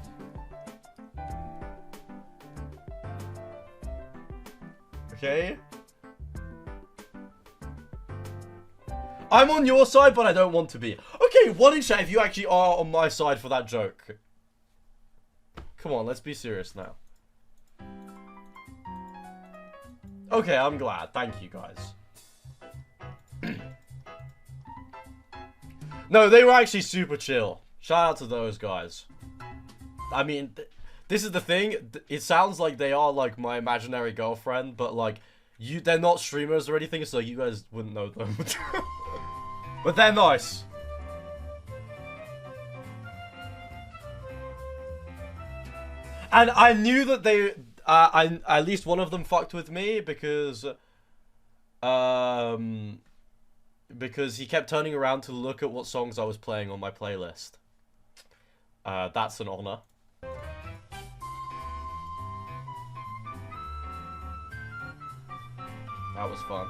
Speaker 1: Okay? I'm on your side, but I don't want to be. Okay, what in chat if you actually are on my side for that joke? Come on, let's be serious now. Okay, I'm glad. Thank you, guys. No, they were actually super chill. Shout out to those guys. I mean, this is the thing. It sounds like they are like my imaginary girlfriend, but like, they're not streamers or anything, so you guys wouldn't know them. But they're nice. And I knew that they, at least one of them fucked with me because he kept turning around to look at what songs I was playing on my playlist. That's an honor. That was fun.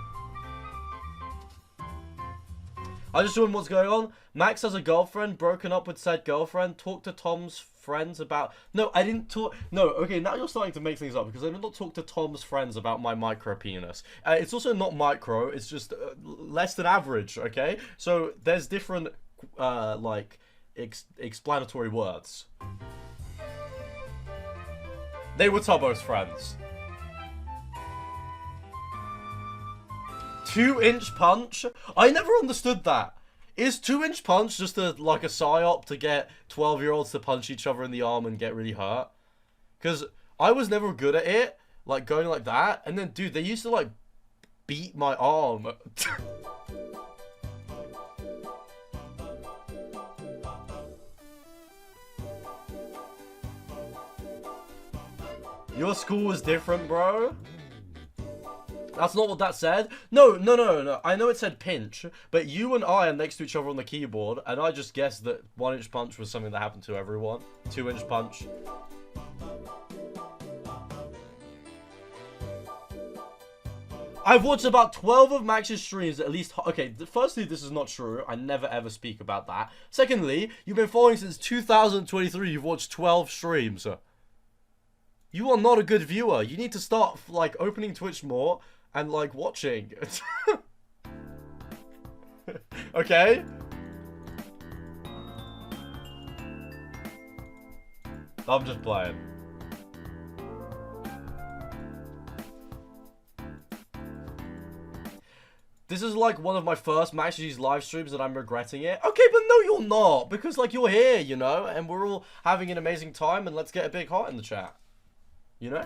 Speaker 1: I just wondering what's going on. Max has a girlfriend, broken up with said girlfriend, talked to Tom's friends about... No, I didn't talk... No, okay, now you're starting to make things up, because I did not talk to Tom's friends about my micro penis. It's also not micro, it's just less than average, okay? So, there's different, like, explanatory words. They were Tubbo's friends. 2-inch punch? I never understood that. Is 2-inch punch just like a psyop to get 12-year-olds to punch each other in the arm and get really hurt? Because I was never good at it, like going like that. And then, dude, they used to like beat my arm. Your school was different, bro? That's not what that said. No. I know it said pinch, but you and I are next to each other on the keyboard, and I just guessed that 1-inch punch was something that happened to everyone. 2-inch punch. I've watched about 12 of Max's streams at least. Okay, firstly, this is not true. I never ever speak about that. Secondly, you've been following since 2023. You've watched 12 streams. You are not a good viewer. You need to start, like, opening Twitch more and, like, watching. Okay? I'm just playing. This is, like, one of my first MaxGGs live streams and I'm regretting it. Okay, but no, you're not. Because, like, you're here, you know? And we're all having an amazing time and let's get a big heart in the chat. You know?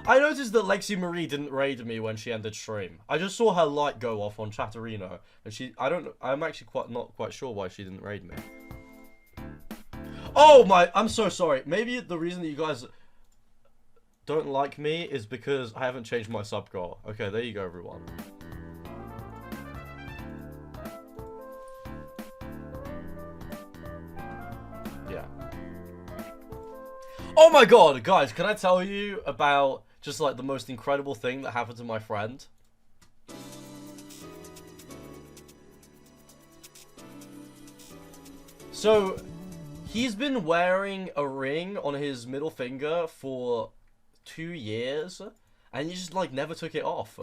Speaker 1: I noticed that Lexi Marie didn't raid me when she ended stream. I just saw her light go off on Chatterino. And I'm actually not quite sure why she didn't raid me. Oh my, I'm so sorry. Maybe the reason that you guys don't like me is because I haven't changed my sub goal. Okay, there you go, everyone. Yeah. Oh my god, guys, can I tell you about just like the most incredible thing that happened to my friend? So, he's been wearing a ring on his middle finger for 2 years, and he just like never took it off.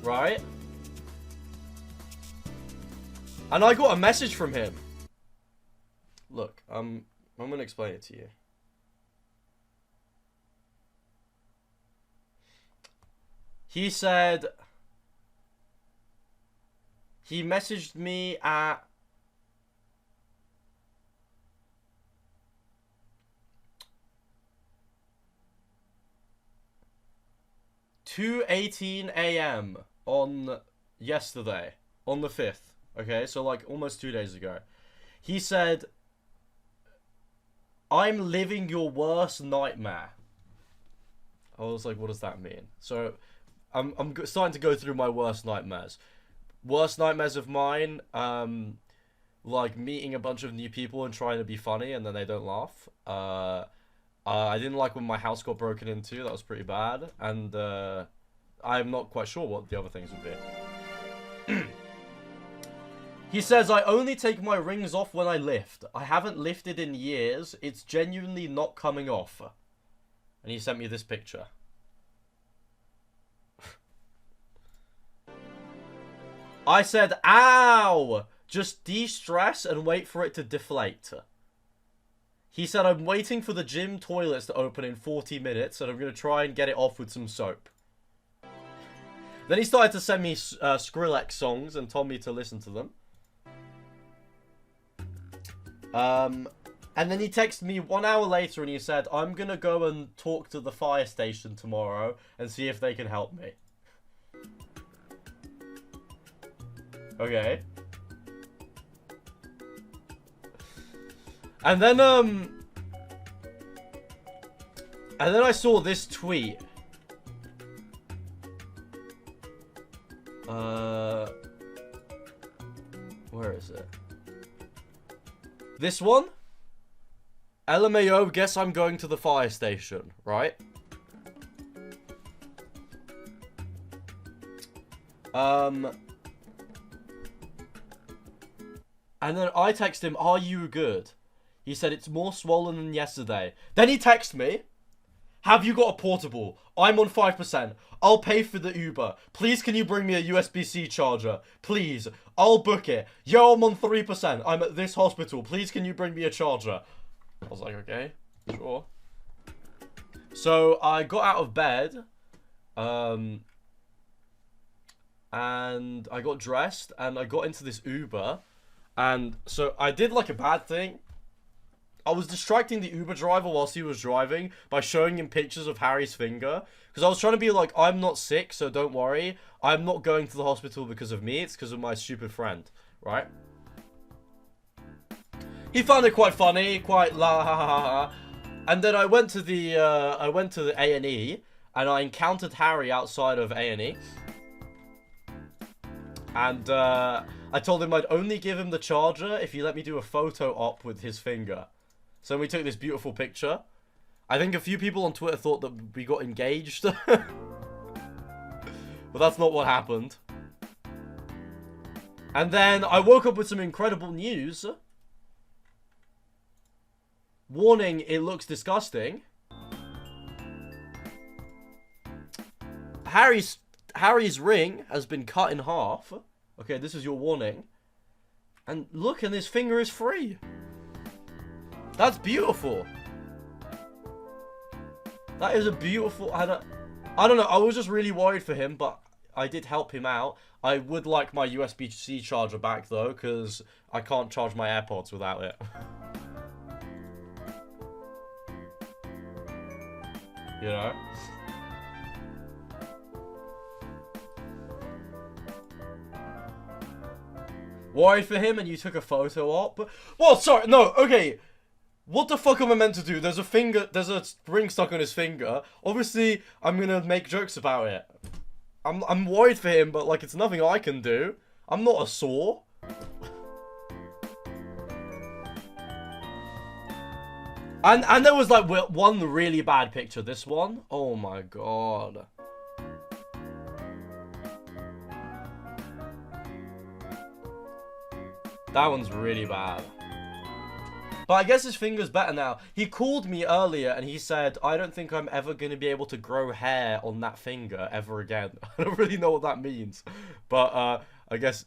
Speaker 1: Right? And I got a message from him. Look, I'm gonna explain it to you. He said he messaged me at 2:18 a.m. on yesterday, on the 5th. Okay, so like almost 2 days ago. He said, "I'm living your worst nightmare." I was like, what does that mean? So I'm starting to go through my worst nightmares. Worst nightmares of mine, like meeting a bunch of new people and trying to be funny and then they don't laugh. I didn't like when my house got broken into. That was pretty bad. And I'm not quite sure what the other things would be. He says, "I only take my rings off when I lift. I haven't lifted in years. It's genuinely not coming off." And he sent me this picture. I said, "Ow! Just de-stress and wait for it to deflate." He said, "I'm waiting for the gym toilets to open in 40 minutes and I'm going to try and get it off with some soap." Then he started to send me Skrillex songs and told me to listen to them. And then he texted me 1 hour later and he said, "I'm going to go and talk to the fire station tomorrow and see if they can help me." Okay. And then I saw this tweet. Where is it? This one? LMAO, guess I'm going to the fire station, right? And then I text him, "Are you good?" He said, "It's more swollen than yesterday." Then he texts me, "Have you got a portable? I'm on 5%. I'll pay for the Uber. Please, can you bring me a USB-C charger? Please, I'll book it. Yo, I'm on 3%. I'm at this hospital. Please, can you bring me a charger?" I was like, okay, sure. So I got out of bed, and I got dressed, and I got into this Uber, and so I did like a bad thing. I was distracting the Uber driver whilst he was driving by showing him pictures of Harry's finger. Because I was trying to be like, I'm not sick, so don't worry. I'm not going to the hospital because of me. It's because of my stupid friend, right? He found it quite funny, quite la ha ha ha. And then I went to the A&E, and I encountered Harry outside of A&E. And I told him I'd only give him the charger if he let me do a photo op with his finger. So we took this beautiful picture. I think a few people on Twitter thought that we got engaged. But that's not what happened. And then I woke up with some incredible news. Warning, it looks disgusting. Harry's ring has been cut in half. Okay, this is your warning. And look, and his finger is free. That's beautiful. That is a beautiful... I don't know. I was just really worried for him, but I did help him out. I would like my USB-C charger back, though, because I can't charge my AirPods without it. You know? Worried for him, and you took a photo op? Well, sorry, no, okay. What the fuck am I meant to do? There's a ring stuck on his finger. Obviously, I'm gonna make jokes about it. I'm worried for him, but like, it's nothing I can do. I'm not a saw. And there was like one really bad picture. This one, oh my god. That one's really bad. But I guess his finger's better now. He called me earlier and he said, "I don't think I'm ever going to be able to grow hair on that finger ever again." I don't really know what that means. But I guess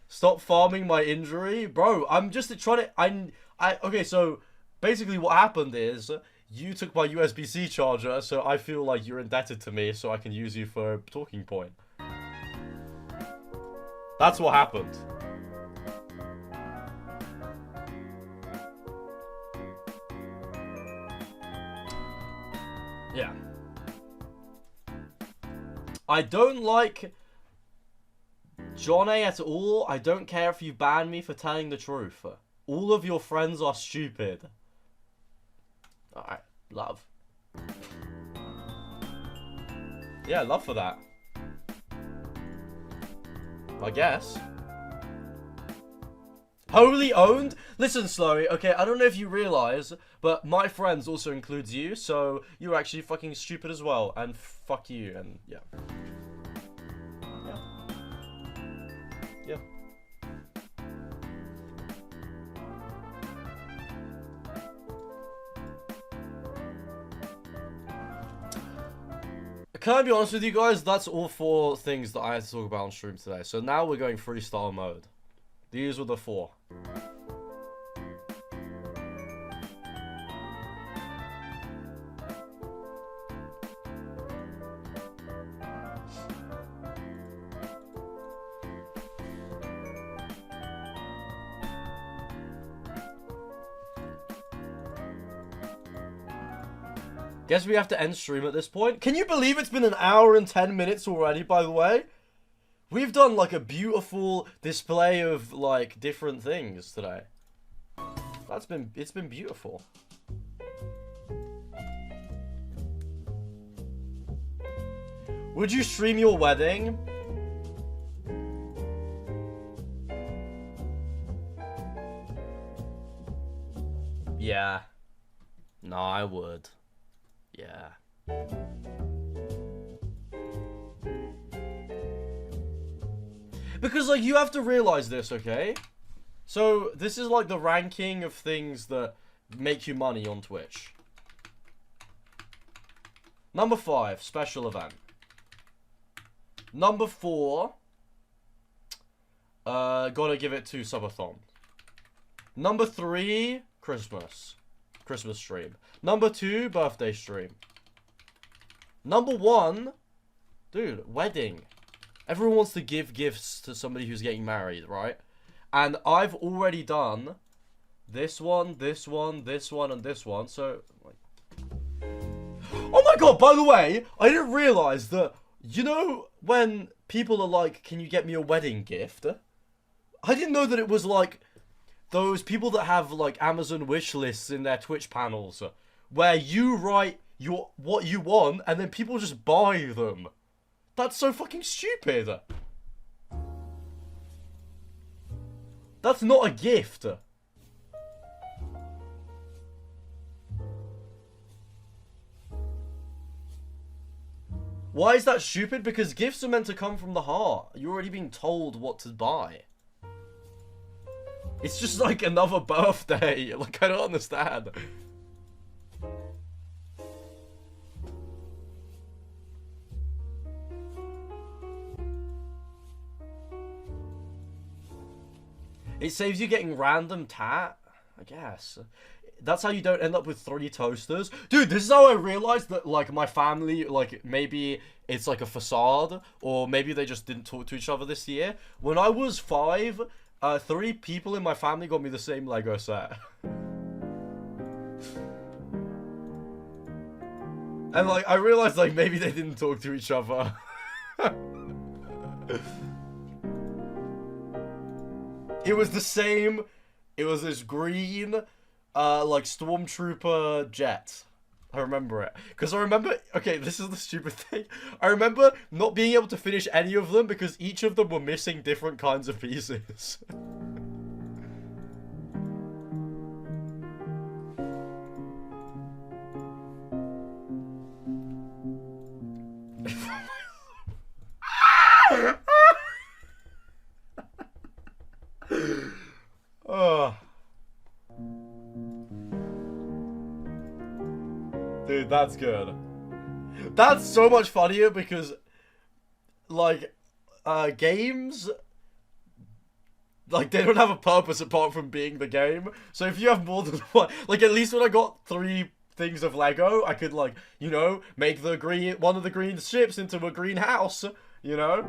Speaker 1: stop farming my injury. Bro, I'm just trying to... Okay, so basically what happened is you took my USB-C charger, so I feel like you're indebted to me so I can use you for a talking point. That's what happened. Yeah. I don't like John A at all. I don't care if you ban me for telling the truth. All of your friends are stupid. Alright, love. Yeah, love for that. I guess. Wholly owned? Listen, Slurry, okay, I don't know if you realise, but my friends also includes you, so you're actually fucking stupid as well, and fuck you, and yeah. Yeah. Can I be honest with you guys? That's all 4 things that I had to talk about on stream today. So now we're going freestyle mode. These were the 4. Guess we have to end stream at this point. Can you believe it's been 1 hour and 10 minutes already, by the way? We've done like a beautiful display of like different things today. It's been beautiful. Would you stream your wedding? Yeah. No, I would. Yeah. Because, like, you have to realize this, okay? So, this is, like, the ranking of things that make you money on Twitch. Number 5, special event. Number 4, gotta give it to subathon. Number 3, Christmas stream. Number 2, birthday stream. Number 1, dude, wedding. Everyone wants to give gifts to somebody who's getting married, right? And I've already done this one, this one, this one, and this one. So, like... Oh my god, by the way, I didn't realize that, you know, when people are like, can you get me a wedding gift? I didn't know that it was like those people that have like Amazon wish lists in their Twitch panels where you write what you want and then people just buy them. That's so fucking stupid. That's not a gift. Why is that stupid? Because gifts are meant to come from the heart. You're already being told what to buy. It's just like another birthday. Like, I don't understand. It saves you getting random tat, I guess. That's how you don't end up with 3 toasters. Dude, this is how I realized that, like, my family, like, maybe it's like a facade, or maybe they just didn't talk to each other this year. When I was 5, 3 people in my family got me the same Lego set. And, like, I realized, like, maybe they didn't talk to each other. It was the same. It was this green, like, stormtrooper jet. I remember it. Because I remember... Okay, this is the stupid thing. I remember not being able to finish any of them because each of them were missing different kinds of pieces. Oh. Dude, that's good. That's so much funnier because, like, games, like, they don't have a purpose apart from being the game. So if you have more than one, like, at least when I got 3 things of Lego, I could, like, you know, make the one of the green ships into a green house, you know?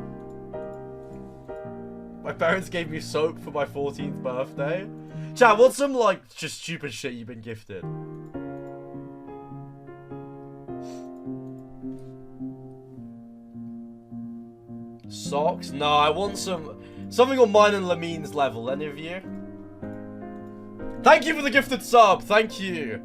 Speaker 1: My parents gave me soap for my 14th birthday. Chat, what's some, like, just stupid shit you've been gifted? Socks? No, I want something on mine and Lamin's level. Any of you? Thank you for the gifted sub. Thank you.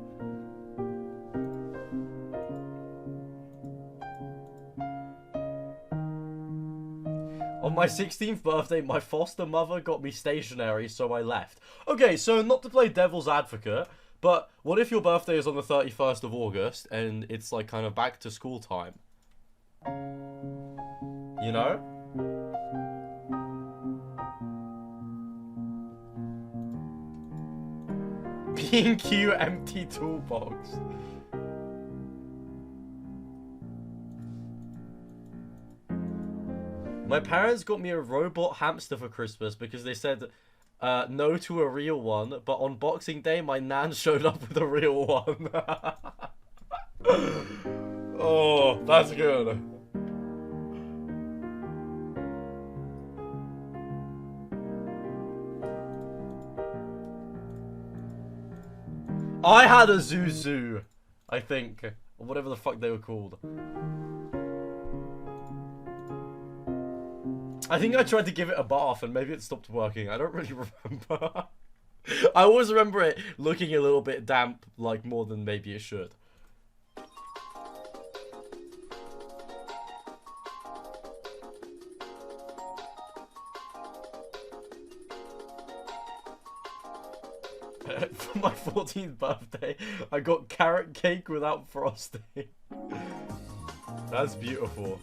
Speaker 1: On my 16th birthday, my foster mother got me stationery, so I left. Okay, so not to play devil's advocate, but what if your birthday is on the 31st of August and it's like kind of back to school time? You know? B&Q empty toolbox. My parents got me a robot hamster for Christmas because they said no to a real one, but on Boxing Day my nan showed up with a real one. Oh, that's good. I had a Zuzu, I think, or whatever the fuck they were called. I think I tried to give it a bath and maybe it stopped working. I don't really remember. I always remember it looking a little bit damp, like more than maybe it should. For my 14th birthday, I got carrot cake without frosting. That's beautiful.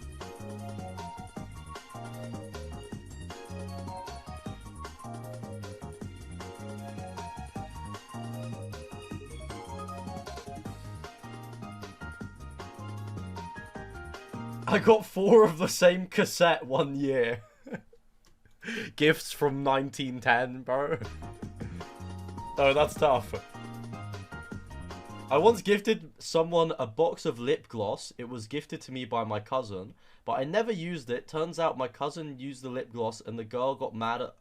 Speaker 1: I got 4 of the same cassette one year. Gifts from 1910, bro. Oh, that's tough. I once gifted someone a box of lip gloss. It was gifted to me by my cousin, but I never used it. Turns out my cousin used the lip gloss and the girl got mad at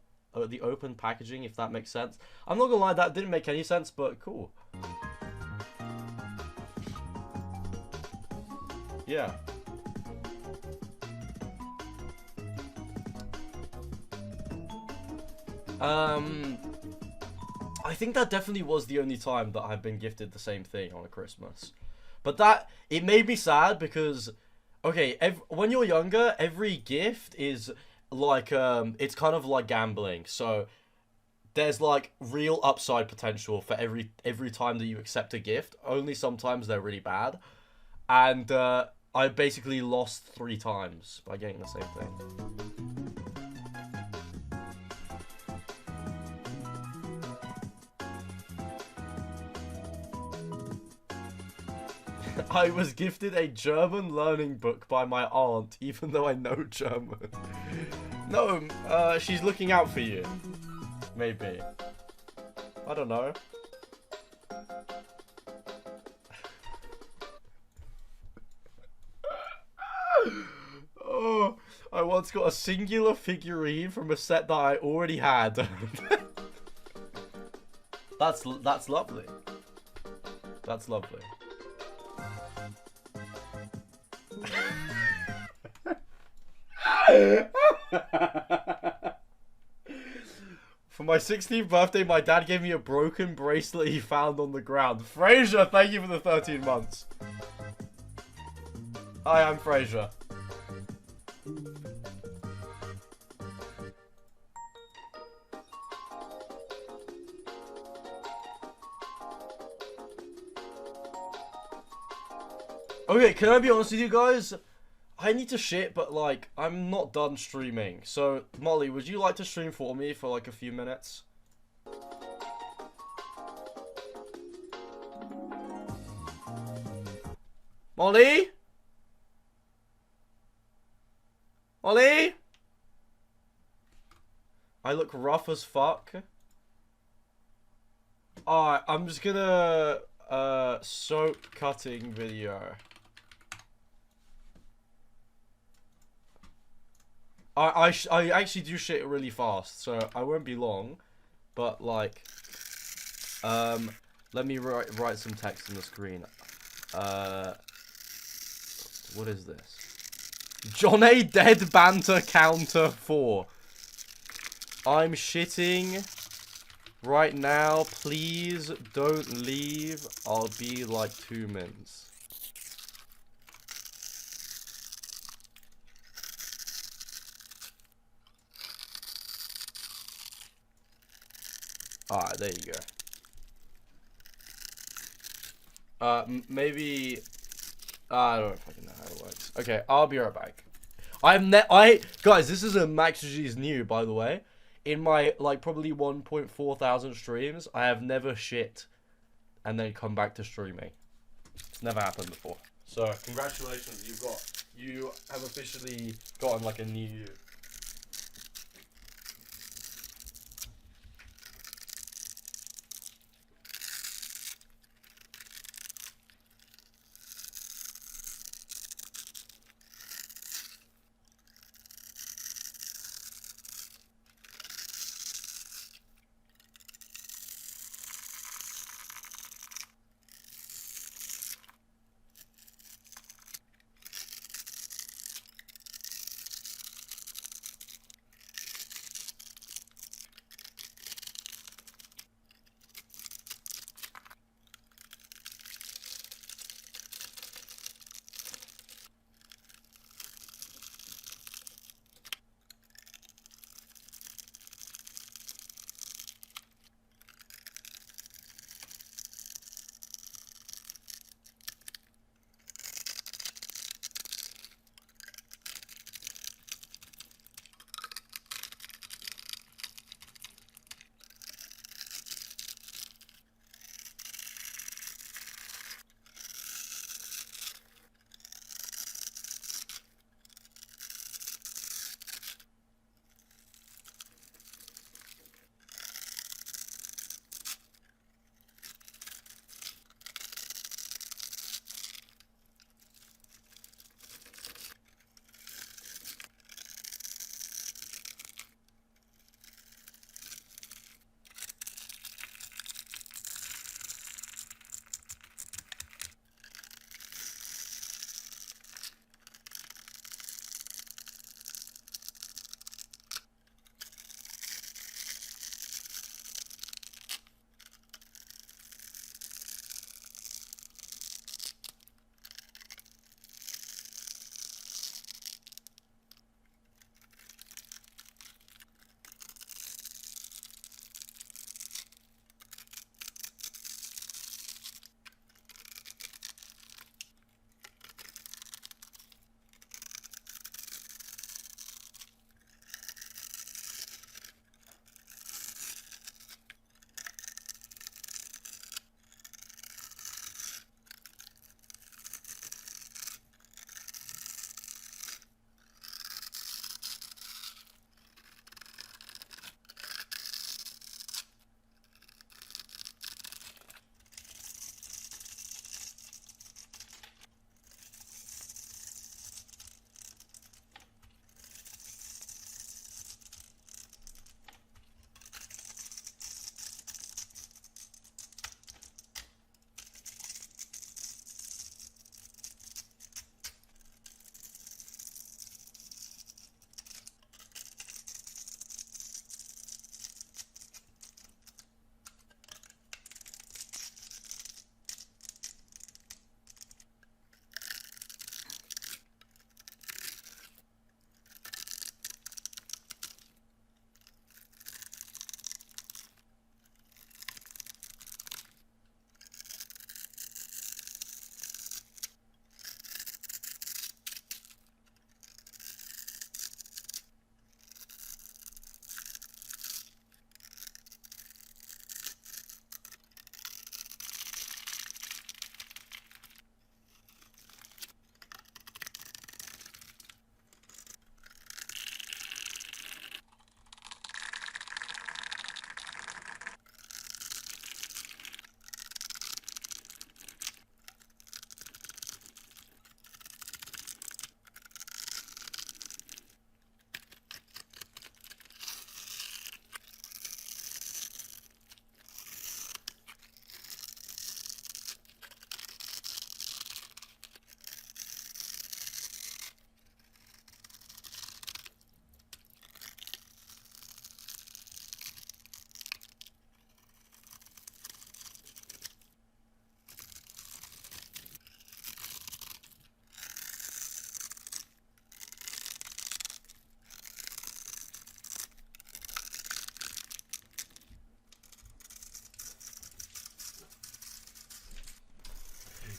Speaker 1: the open packaging, if that makes sense. I'm not gonna lie, that didn't make any sense, but cool. Yeah. I think that definitely was the only time that I've been gifted the same thing on a Christmas. But it made me sad because, okay, when you're younger, every gift is like, it's kind of like gambling. So there's like real upside potential for every time that you accept a gift. Only sometimes they're really bad. And I basically lost 3 times by getting the same thing. I was gifted a German learning book by my aunt, even though I know German. No, she's looking out for you. Maybe. I don't know. Oh, I once got a singular figurine from a set that I already had. That's lovely. That's lovely. For my 16th birthday, my dad gave me a broken bracelet he found on the ground. Fraser, thank you for the 13 months. Hi, I'm Fraser. Okay, can I be honest with you guys? I need to shit, but like, I'm not done streaming. So, Molly, would you like to stream for me for like a few minutes? Molly? Molly? I look rough as fuck. Alright, I'm just gonna, soap cutting video. I actually do shit really fast, so I won't be long, but like, let me write some text on the screen. What is this? John A. Dead Banter Counter 4. I'm shitting right now. Please don't leave. I'll be like 2 minutes. Alright, there you go. Maybe... I don't fucking know how it works. Okay, I'll be right back. Guys, this is a MaxGGs new, by the way. In my, like, probably 1.4 thousand streams, I have never shit and then come back to streaming. It's never happened before. So, congratulations, you have officially gotten, like, a new...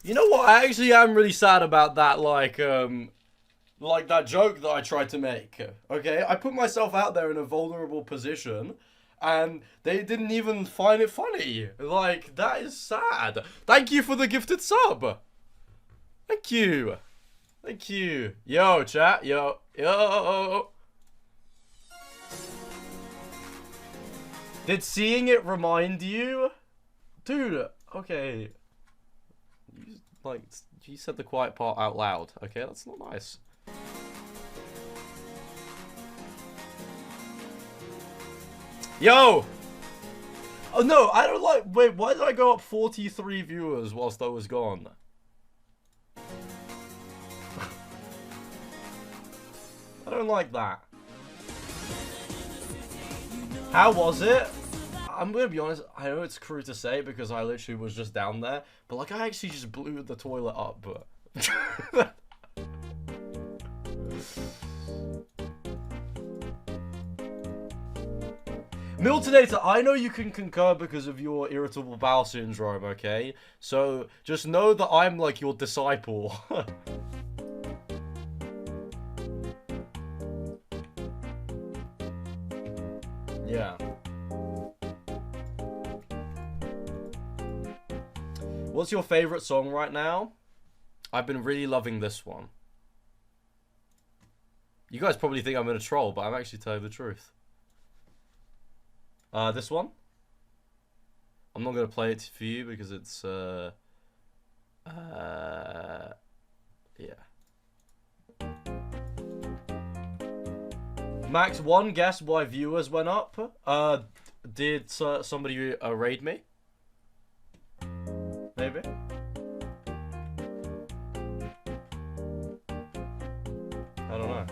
Speaker 1: You know what? I actually am really sad about that, like that joke that I tried to make. Okay? I put myself out there in a vulnerable position, and they didn't even find it funny. Like, that is sad. Thank you for the gifted sub. Thank you. Thank you. Yo, chat. Yo. Yo. Did seeing it remind you? Dude, okay. You said the quiet part out loud. Okay, that's not nice. Yo! Oh no, I don't like... Wait, why did I go up 43 viewers whilst I was gone? I don't like that. How was it? I'm gonna be honest, I know it's crude to say because I literally was just down there, but like I actually just blew the toilet up, but... Miltonator, I know you can concur because of your irritable bowel syndrome, okay? So, just know that I'm like your disciple. Yeah. What's your favorite song right now? I've been really loving this one. You guys probably think I'm gonna troll, but I'm actually telling the truth. This one? I'm not gonna play it for you because it's yeah. Max, one guess why viewers went up. Did somebody raid me? Maybe. I don't know.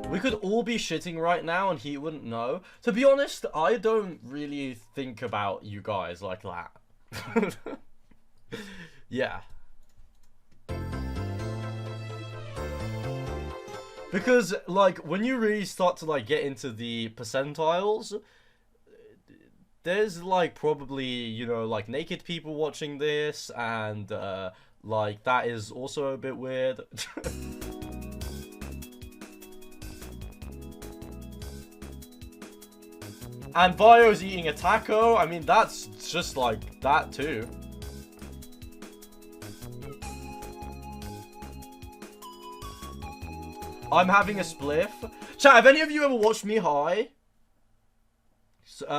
Speaker 1: We could all be shitting right now and he wouldn't know. To be honest, I don't really think about you guys like that. Yeah. Because, like, when you really start to, like, get into the percentiles, there's, like, probably, you know, like, naked people watching this, and, like, that is also a bit weird. And Vio's eating a taco. I mean, that's just, like, that, too. I'm having a spliff. Chat, have any of you ever watched me high?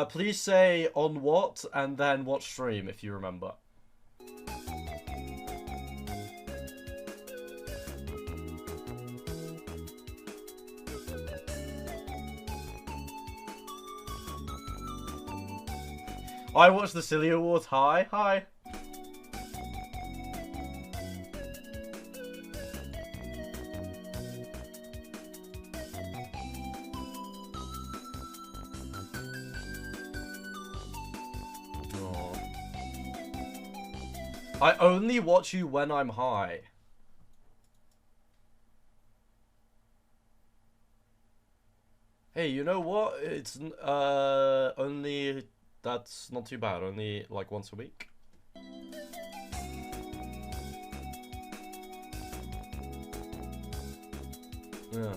Speaker 1: Please say on what, and then what stream, if you remember. I watched the Silly Awards high. Hi. I only watch you when I'm high. Hey, you know what? It's only... That's not too bad. Only like once a week. Yeah.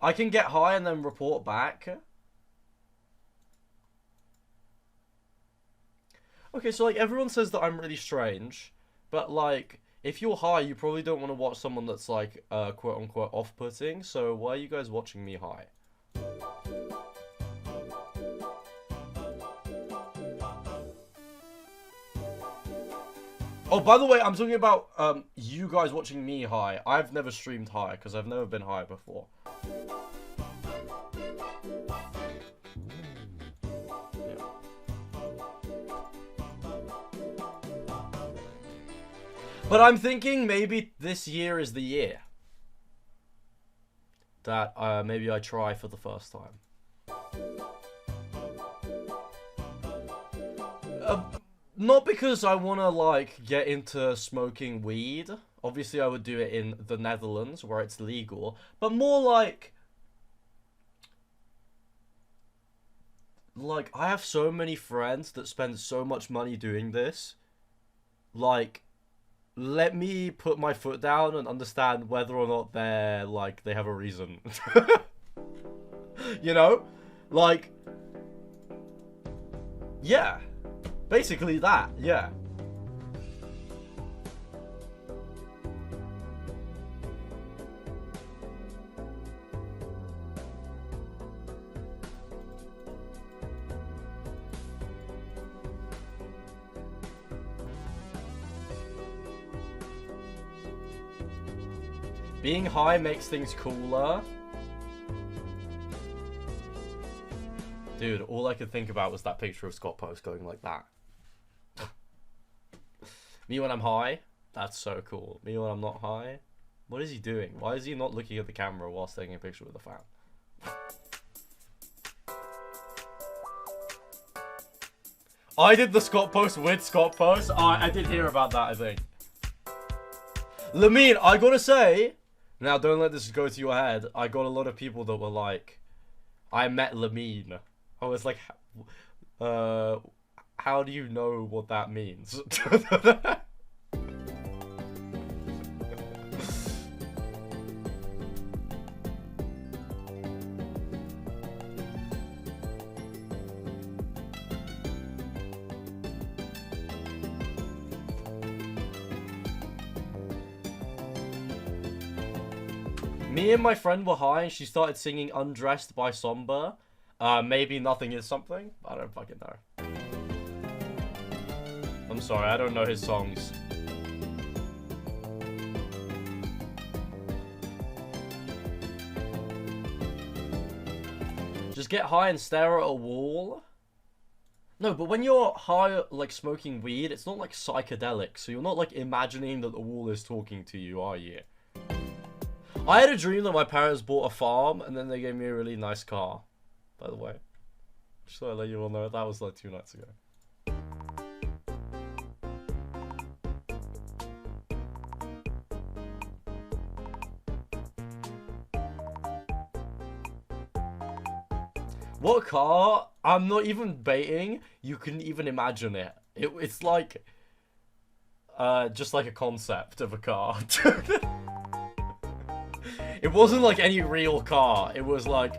Speaker 1: I can get high and then report back. Okay, so like everyone says that I'm really strange, but like if you're high, you probably don't want to watch someone that's like quote unquote off-putting. So why are you guys watching me high? Oh, by the way, I'm talking about you guys watching me high. I've never streamed high because I've never been high before. But I'm thinking maybe this year is the year that maybe I try for the first time. Not because I want to like get into smoking weed. Obviously I would do it in the Netherlands where it's legal. But more like like, I have so many friends that spend so much money doing this. Like, let me put my foot down and understand whether or not they're, like, they have a reason. You know? Like, yeah. Basically that, yeah. Being high makes things cooler. Dude, all I could think about was that picture of Scott Post going like that. Me when I'm high? That's so cool. Me when I'm not high? What is he doing? Why is he not looking at the camera whilst taking a picture with a fan? I did the Scott Post with Scott Post. I did hear about that, I think. Lamine, I gotta say... Now, don't let this go to your head. I got a lot of people that were like, I met Lamine. I was like, how do you know what that means? Me and my friend were high and she started singing Undressed by Somber. Maybe Nothing Is Something? I don't fucking know. I'm sorry, I don't know his songs. Just get high and stare at a wall? No, but when you're high, like, smoking weed, it's not, like, psychedelic. So you're not, like, imagining that the wall is talking to you, are you? I had a dream that my parents bought a farm, and then they gave me a really nice car. By the way. Just so I let you all know, that was, like, 2 nights ago. What car? I'm not even baiting. You couldn't even imagine it. It's like... just like a concept of a car. It wasn't like any real car. It was like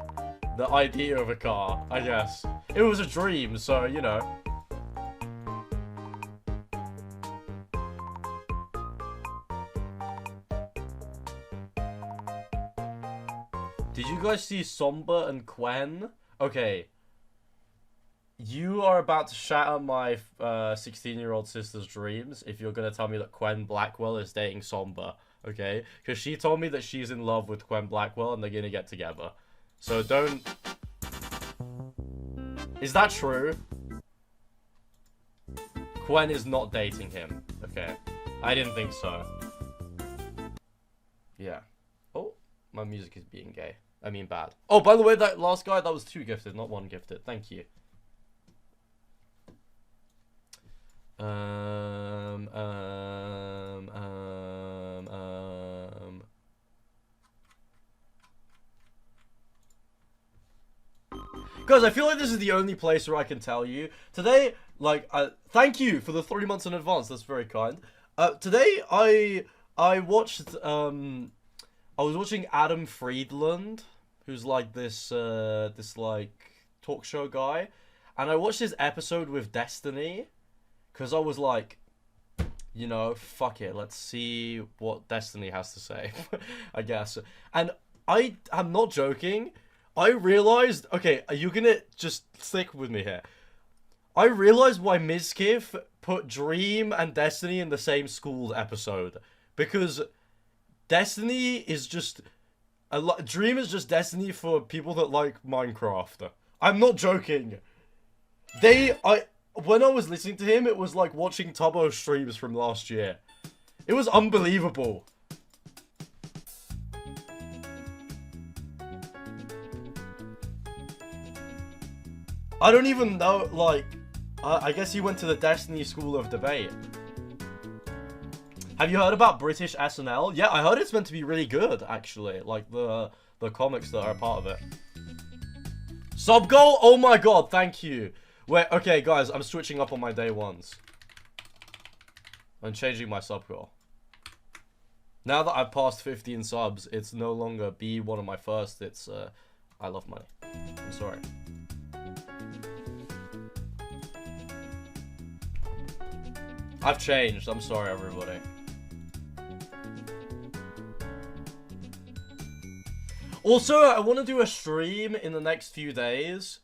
Speaker 1: the idea of a car, I guess. It was a dream, so, you know. Did you guys see Somber and Quen? Okay. You are about to shatter my 16-year-old sister's dreams if you're going to tell me that Quen Blackwell is dating Somber. Okay? Because she told me that she's in love with Quen Blackwell and they're going to get together. So don't... Is that true? Quen is not dating him. Okay. I didn't think so. Yeah. Oh, my music is being gay. I mean bad. Oh, by the way, that last guy, that was 2 gifted, not 1 gifted. Thank you. Guys, I feel like this is the only place where I can tell you. Today, like, thank you for the 3 months in advance. That's very kind. Today, I watched, I was watching Adam Friedland, who's like this like talk show guy. And I watched his episode with Destiny. Because I was like, you know, fuck it. Let's see what Destiny has to say, I guess. And I'm not joking. I realized, okay, are you gonna just stick with me here? I realized why Mizkif put Dream and Destiny in the same school episode. Because Destiny is just... Dream is just Destiny for people that like Minecraft. I'm not joking. When I was listening to him, it was like watching Tubbo streams from last year. It was unbelievable. I don't even know, like... I guess he went to the Destiny School of Debate. Have you heard about British SNL? Yeah, I heard it's meant to be really good, actually. Like, the comics that are a part of it. Sub goal? Oh my god, thank you. Wait, okay, guys, I'm switching up on my day ones. I'm changing my sub goal. Now that I've passed 15 subs, it's no longer be one of my first, it's, I love money. I'm sorry. I've changed, I'm sorry, everybody. Also, I want to do a stream in the next few days,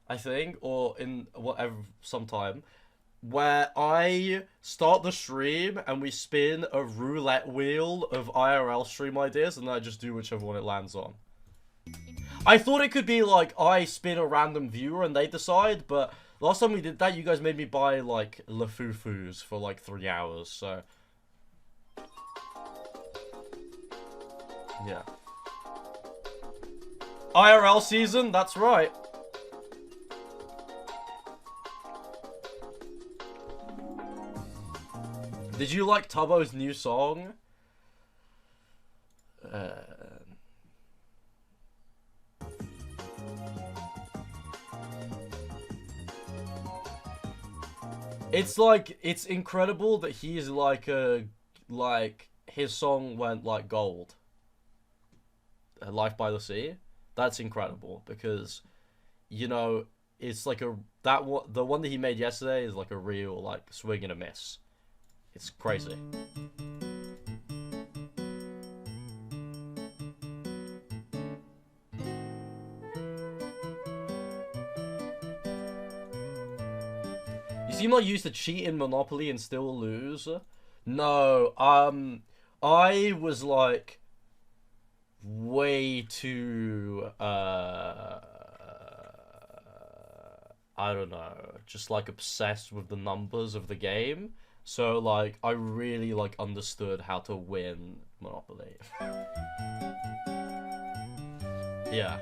Speaker 1: I think, or in whatever, sometime, where I start the stream and we spin a roulette wheel of IRL stream ideas and then I just do whichever one it lands on. I thought it could be like I spin a random viewer and they decide, but last time we did that, you guys made me buy like Lafufus for like 3 hours, so yeah. IRL season, that's right. Did you like Tubbo's new song? It's like, it's incredible that he's like his song went like gold. Life by the Sea. That's incredible because, you know, it's like the one that he made yesterday is like a real like swing and a miss. It's crazy. You seem like you used to cheat in Monopoly and still lose. No, I was like way too I don't know, just like obsessed with the numbers of the game. So like I really like understood how to win Monopoly. Yeah.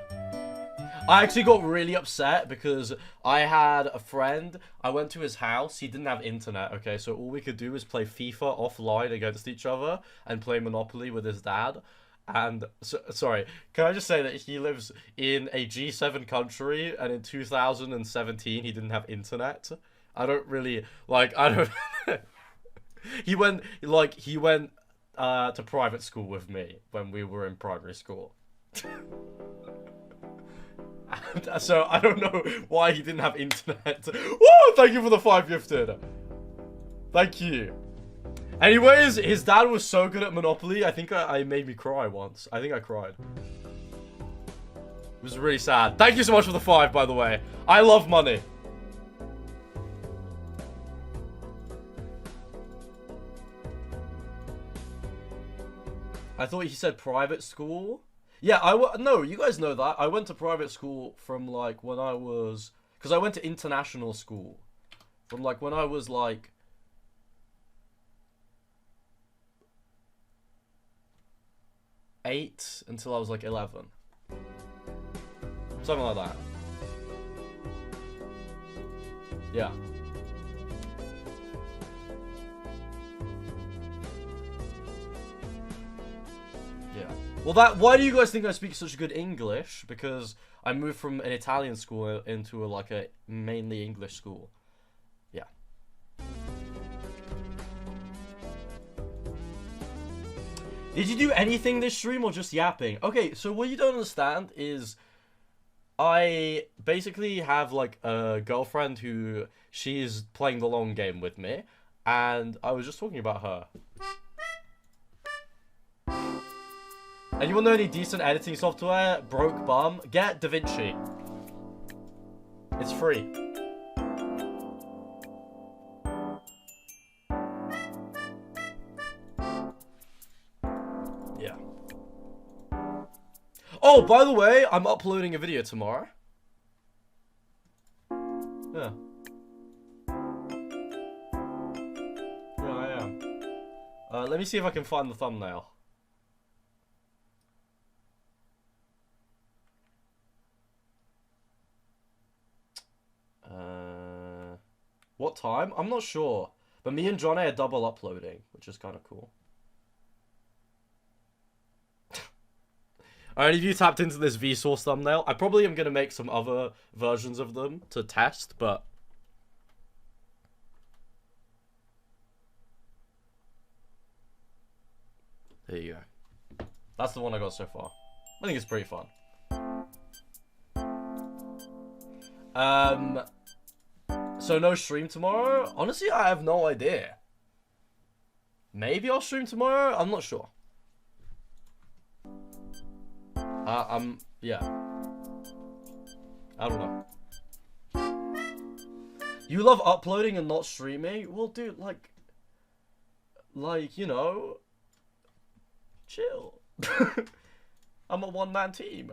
Speaker 1: I actually got really upset because I had a friend, I went to his house, he didn't have internet, okay, so all we could do was play FIFA offline against each other and play Monopoly with his dad. And, sorry, can I just say that he lives in a G7 country and in 2017 he didn't have internet? I don't really, like, I don't... He went to private school with me when we were in primary school. And so I don't know why he didn't have internet. Woo! Thank you for the 5 gifted. Thank you. Anyways, his dad was so good at Monopoly, I think I made me cry once. I think I cried. It was really sad. Thank you so much for the 5, by the way. I love money. I thought he said private school. Yeah, no, you guys know that. I went to private school from like when I was, because I went to international school from like when I was like 8 until I was like 11. Something like that. Yeah. Yeah. Well, why do you guys think I speak such good English? Because I moved from an Italian school into like a mainly English school. Yeah. Did you do anything this stream or just yapping? Okay, so what you don't understand is I basically have like a girlfriend who she's playing the long game with me, and I was just talking about her. And you want to know any decent editing software? Broke bum. Get DaVinci. It's free. Yeah. Oh, by the way, I'm uploading a video tomorrow. Yeah. Yeah, I am. Let me see if I can find the thumbnail. What time? I'm not sure. But me and Johnny are double uploading, which is kind of cool. Alright, if you tapped into this Vsauce thumbnail, I probably am going to make some other versions of them to test, but... There you go. That's the one I got so far. I think it's pretty fun. So no stream tomorrow? Honestly, I have no idea. Maybe I'll stream tomorrow? I'm not sure. Yeah. I don't know. You love uploading and not streaming? Well, dude, like, you know, chill. I'm a one-man team.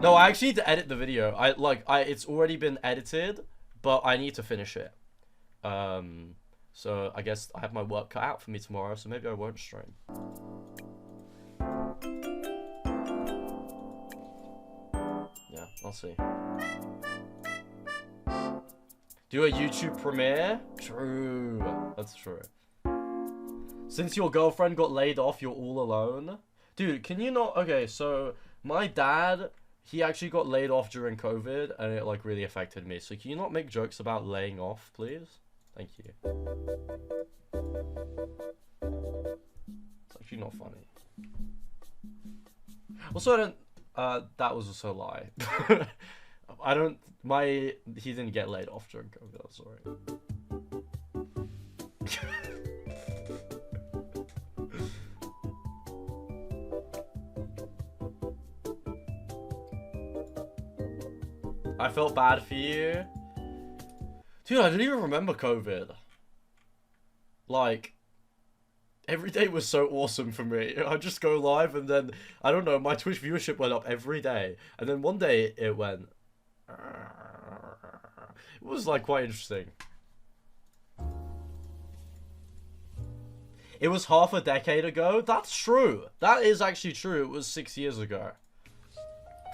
Speaker 1: No, I actually need to edit the video. It's already been edited, but I need to finish it. So I guess I have my work cut out for me tomorrow, so maybe I won't stream. Yeah, I'll see. Do a YouTube premiere? True. That's true. Since your girlfriend got laid off, you're all alone? Dude, can you not... Okay, so my dad... He actually got laid off during COVID, and it, like, really affected me. So can you not make jokes about laying off, please? Thank you. It's actually not funny. Also, I don't... that was also a lie. I don't... He didn't get laid off during COVID, I'm sorry. I felt bad for you. Dude, I didn't even remember COVID. Like, every day was so awesome for me. I'd just go live and then, I don't know, my Twitch viewership went up every day. And then one day it went... It was, like, quite interesting. It was half a decade ago? That's true. That is actually true. It was 6 years ago.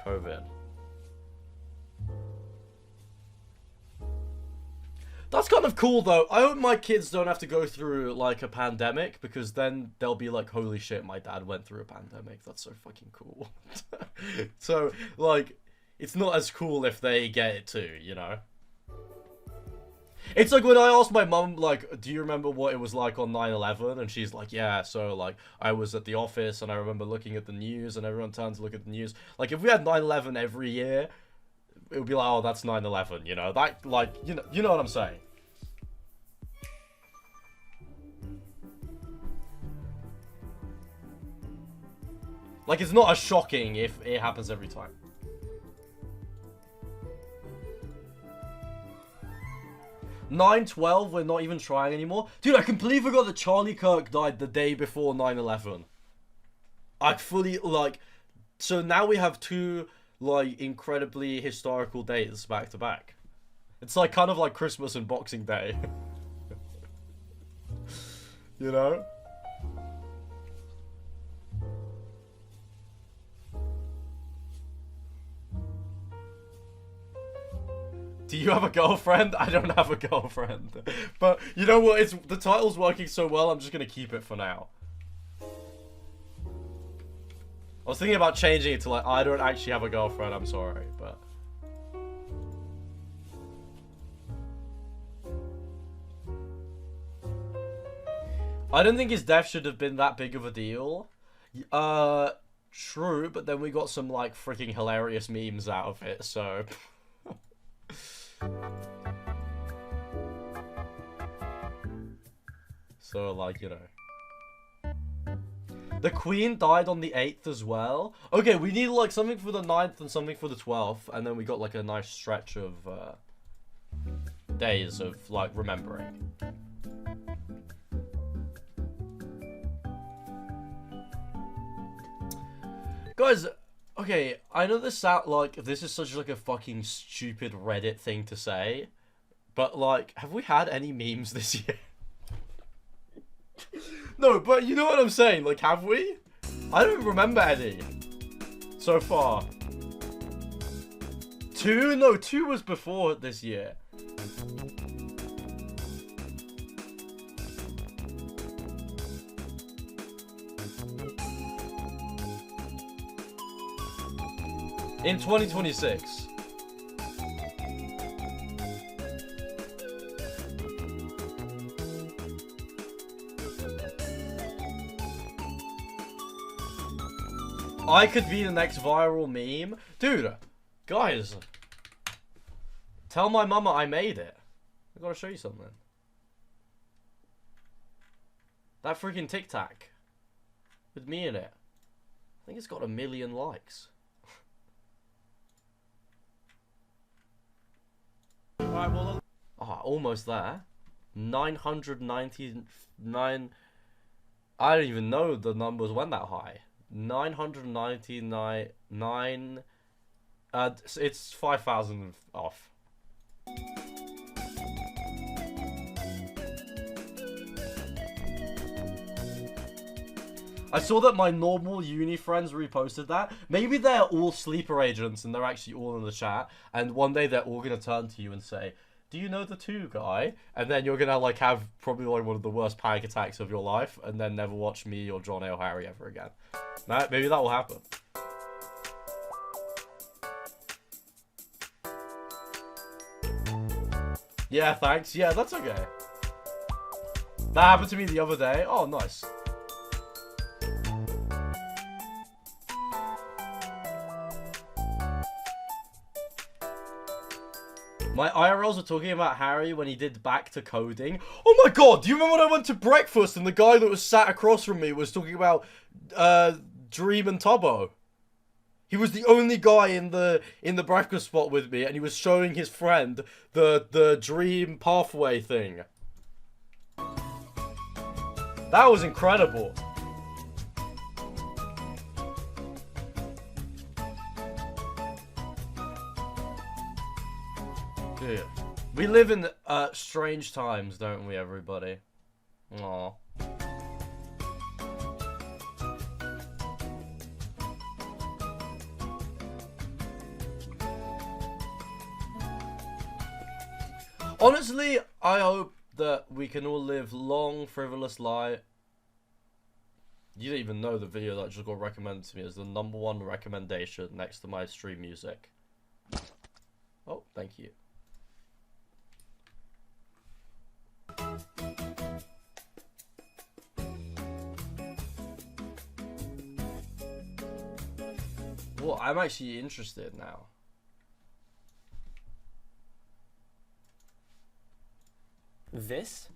Speaker 1: COVID. That's kind of cool, though. I hope my kids don't have to go through, like, a pandemic, because then they'll be like, holy shit, my dad went through a pandemic. That's so fucking cool. So, like, it's not as cool if they get it too, you know? It's like when I asked my mum, like, do you remember what it was like on 9/11? And she's like, yeah, so, like, I was at the office, and I remember looking at the news, and everyone turned to look at the news. Like, if we had 9/11 every year... It would be like, oh, that's 9/11, you know? That, like, you know what I'm saying. Like, it's not as shocking if it happens every time. (9/12), we're not even trying anymore. Dude, I completely forgot that Charlie Kirk died the day before 9/11. I fully, like... So now we have two... like, incredibly historical dates back to back. It's like, kind of like Christmas and Boxing Day. You know? Do you have a girlfriend? I don't have a girlfriend. But, you know what? The title's working so well, I'm just gonna keep it for now. I was thinking about changing it to, like, I don't actually have a girlfriend, I'm sorry, but... I don't think his death should have been that big of a deal. True, but then we got some, like, freaking hilarious memes out of it, so... So, like, you know... The Queen died on the 8th as well. Okay, we need, like, something for the 9th and something for the 12th. And then we got, like, a nice stretch of, days of, like, remembering. Guys, okay, I know this sound like, this is such, like, a fucking stupid Reddit thing to say. But, like, have we had any memes this year? No, but you know what I'm saying? Like, have we? I don't remember any. So far. 2? No, 2 was before this year. In 2026. I could be the next viral meme. Dude, guys. Tell my mama I made it. I gotta show you something. That freaking Tic Tac. With me in it. I think it's got 1 million likes. Alright, well... Oh, almost there. 999... I don't even know the numbers went that high. 999... it's 5,000 off. I saw that my normal uni friends reposted that. Maybe they're all sleeper agents and they're actually all in the chat. And one day they're all going to turn to you and say, do you know the 2 guy? And then you're going to like have probably like one of the worst panic attacks of your life. And then never watch me or John or Harry ever again. Maybe that will happen. Yeah, thanks. Yeah, that's okay. That happened to me the other day. Oh, nice. My IRLs were talking about Harry when he did back to coding. Oh my god, do you remember when I went to breakfast and the guy that was sat across from me was talking about Dream and Tubbo? He was the only guy in the breakfast spot with me, and he was showing his friend the Dream pathway thing. That was incredible. Dude, we live in strange times, don't we, everybody? Aww. Honestly, I hope that we can all live long, frivolous lives. You didn't even know the video that just got recommended to me as the #1 recommendation next to my stream music. Oh, thank you. Well, I'm actually interested now.
Speaker 5: This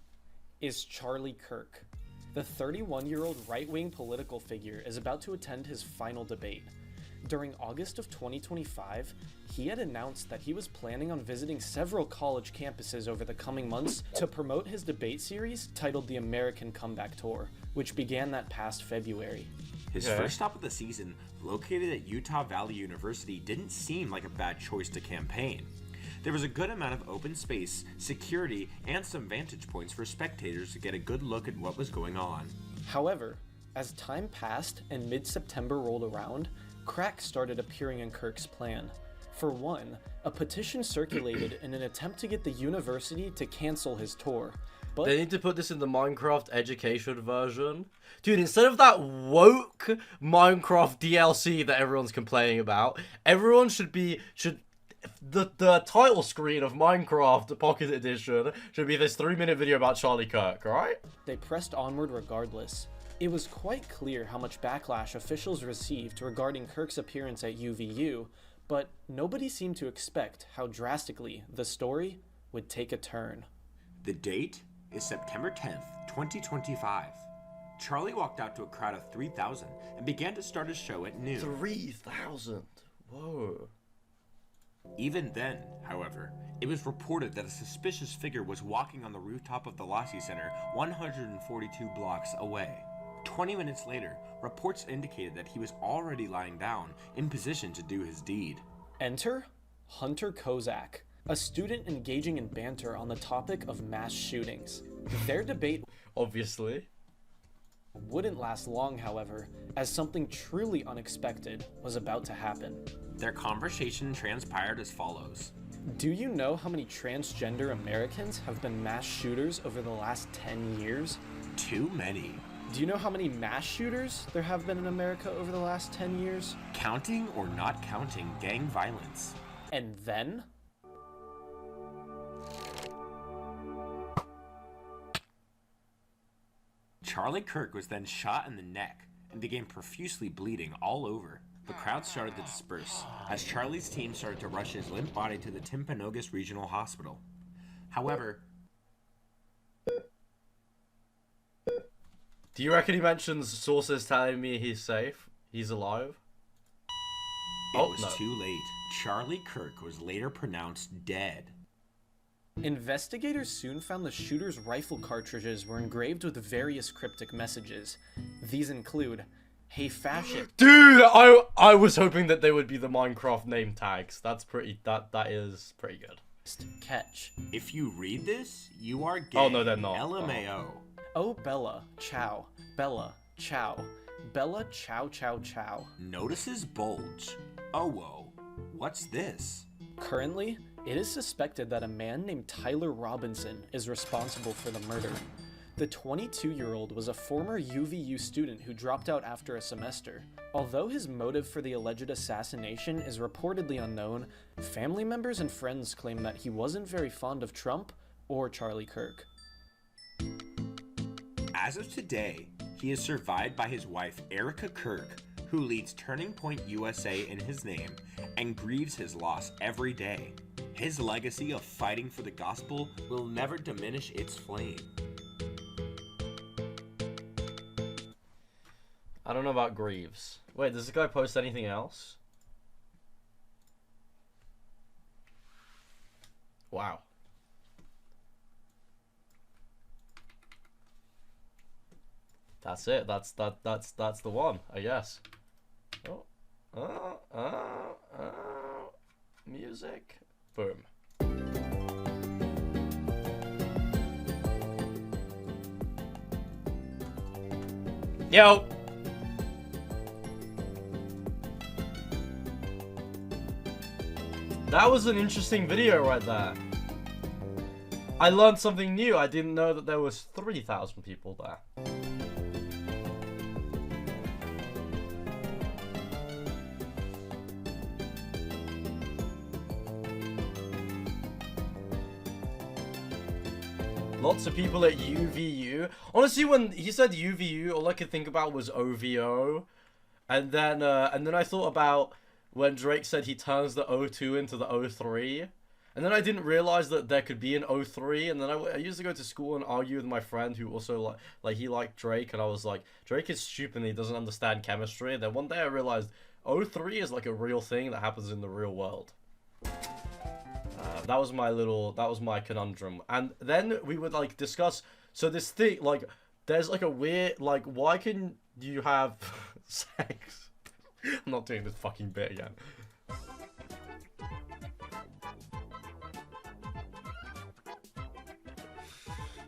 Speaker 5: is Charlie Kirk. The 31-year-old right-wing political figure is about to attend his final debate. During August of 2025, he had announced that he was planning on visiting several college campuses over the coming months to promote his debate series titled The American Comeback Tour, which began that past February.
Speaker 6: His first stop of the season, located at Utah Valley University, didn't seem like a bad choice to campaign. There was a good amount of open space, security, and some vantage points for spectators to get a good look at what was going on.
Speaker 5: However, as time passed and mid-September rolled around, cracks started appearing in Kirk's plan. For one, a petition circulated in an attempt to get the university to cancel his tour. But
Speaker 1: they need to put this in the Minecraft education version. Dude, instead of that woke Minecraft DLC that everyone's complaining about, everyone the title screen of Minecraft Pocket Edition should be this 3-minute video about Charlie Kirk, right?
Speaker 5: They pressed onward regardless. It was quite clear how much backlash officials received regarding Kirk's appearance at UVU, but nobody seemed to expect how drastically the story would take a turn.
Speaker 6: The date is September 10th, 2025. Charlie walked out to a crowd of 3,000 and began to start his show at noon.
Speaker 1: 3,000? Whoa.
Speaker 6: Even then, however, it was reported that a suspicious figure was walking on the rooftop of the Lassie Center 142 blocks away. 20 minutes later, reports indicated that he was already lying down, in position to do his deed.
Speaker 5: Enter Hunter Kozak, a student engaging in banter on the topic of mass shootings. Their debate
Speaker 1: obviously
Speaker 5: wouldn't last long, however, as something truly unexpected was about to happen.
Speaker 6: Their conversation transpired as follows.
Speaker 5: Do you know how many transgender Americans have been mass shooters over the last 10 years?
Speaker 6: Too many.
Speaker 5: Do you know how many mass shooters there have been in America over the last 10 years?
Speaker 6: Counting or not counting gang violence.
Speaker 5: And then?
Speaker 6: Charlie Kirk was then shot in the neck and began profusely bleeding all over. The crowd started to disperse as Charlie's team started to rush his limp body to the Timpanogos Regional Hospital. However,
Speaker 1: Do you reckon he mentions sources telling me he's safe? He's alive?
Speaker 6: it
Speaker 1: Oh,
Speaker 6: was
Speaker 1: no.
Speaker 6: too late. Charlie Kirk was later pronounced dead.
Speaker 5: Investigators soon found the shooter's rifle cartridges were engraved with various cryptic messages. These include, "Hey fascist."
Speaker 1: Dude, I was hoping that they would be the Minecraft name tags. That's pretty, that is pretty good.
Speaker 5: Catch.
Speaker 6: If you read this, you are gay.
Speaker 1: Oh, no, they're not.
Speaker 6: LMAO.
Speaker 5: Oh Bella, chow. Bella, chow. Bella, chow chow chow.
Speaker 6: Notices bulge. Oh, whoa. What's this?
Speaker 5: Currently, it is suspected that a man named Tyler Robinson is responsible for the murder. The 22-year-old was a former UVU student who dropped out after a semester. Although his motive for the alleged assassination is reportedly unknown, family members and friends claim that he wasn't very fond of Trump or Charlie Kirk.
Speaker 6: As of today, he is survived by his wife, Erica Kirk, who leads Turning Point USA in his name and grieves his loss every day. His legacy of fighting for the gospel will never diminish its flame.
Speaker 1: I don't know about Greaves. Wait, does this guy post anything else? Wow. That's it. That's the one, I guess. Music. Boom. Yo. That was an interesting video right there. I learned something new. I didn't know that there was 3,000 people there. Lots of people at UVU. Honestly, when he said UVU, all I could think about was OVO. And then I thought about when Drake said he turns the O2 into the O3. And then I didn't realize that there could be an O3. And then I used to go to school and argue with my friend who also like he liked Drake. And I was like, Drake is stupid and he doesn't understand chemistry. And then one day I realized O3 is like a real thing that happens in the real world. That was my conundrum. And then we would like discuss, so this thing, like, there's like a weird, like, why can you have sex? I'm not doing this fucking bit again.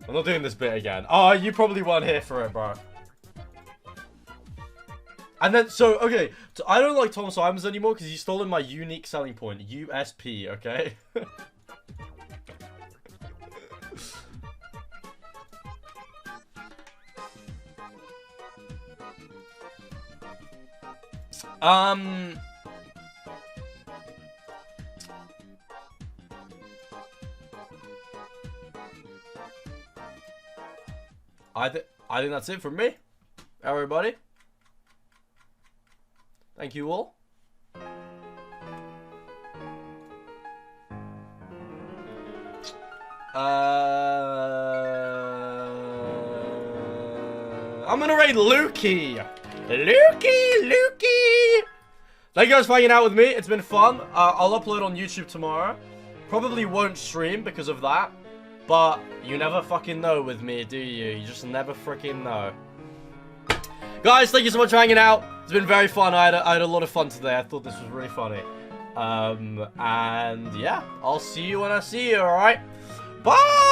Speaker 1: I'm not doing this bit again. Oh, you probably weren't here for it, bro. And then, so, okay, so I don't like Tom Simons anymore because he's stolen my unique selling point, USP, okay? I think that's it from me, everybody. Thank you all. I'm gonna raid Lukey. Lukey. Thank you guys for hanging out with me. It's been fun. I'll upload on YouTube tomorrow. Probably won't stream because of that. But you never fucking know with me, do you? You just never freaking know. Guys, thank you so much for hanging out. It's been very fun. I had a lot of fun today. I thought this was really funny. And yeah, I'll see you when I see you, alright? Bye!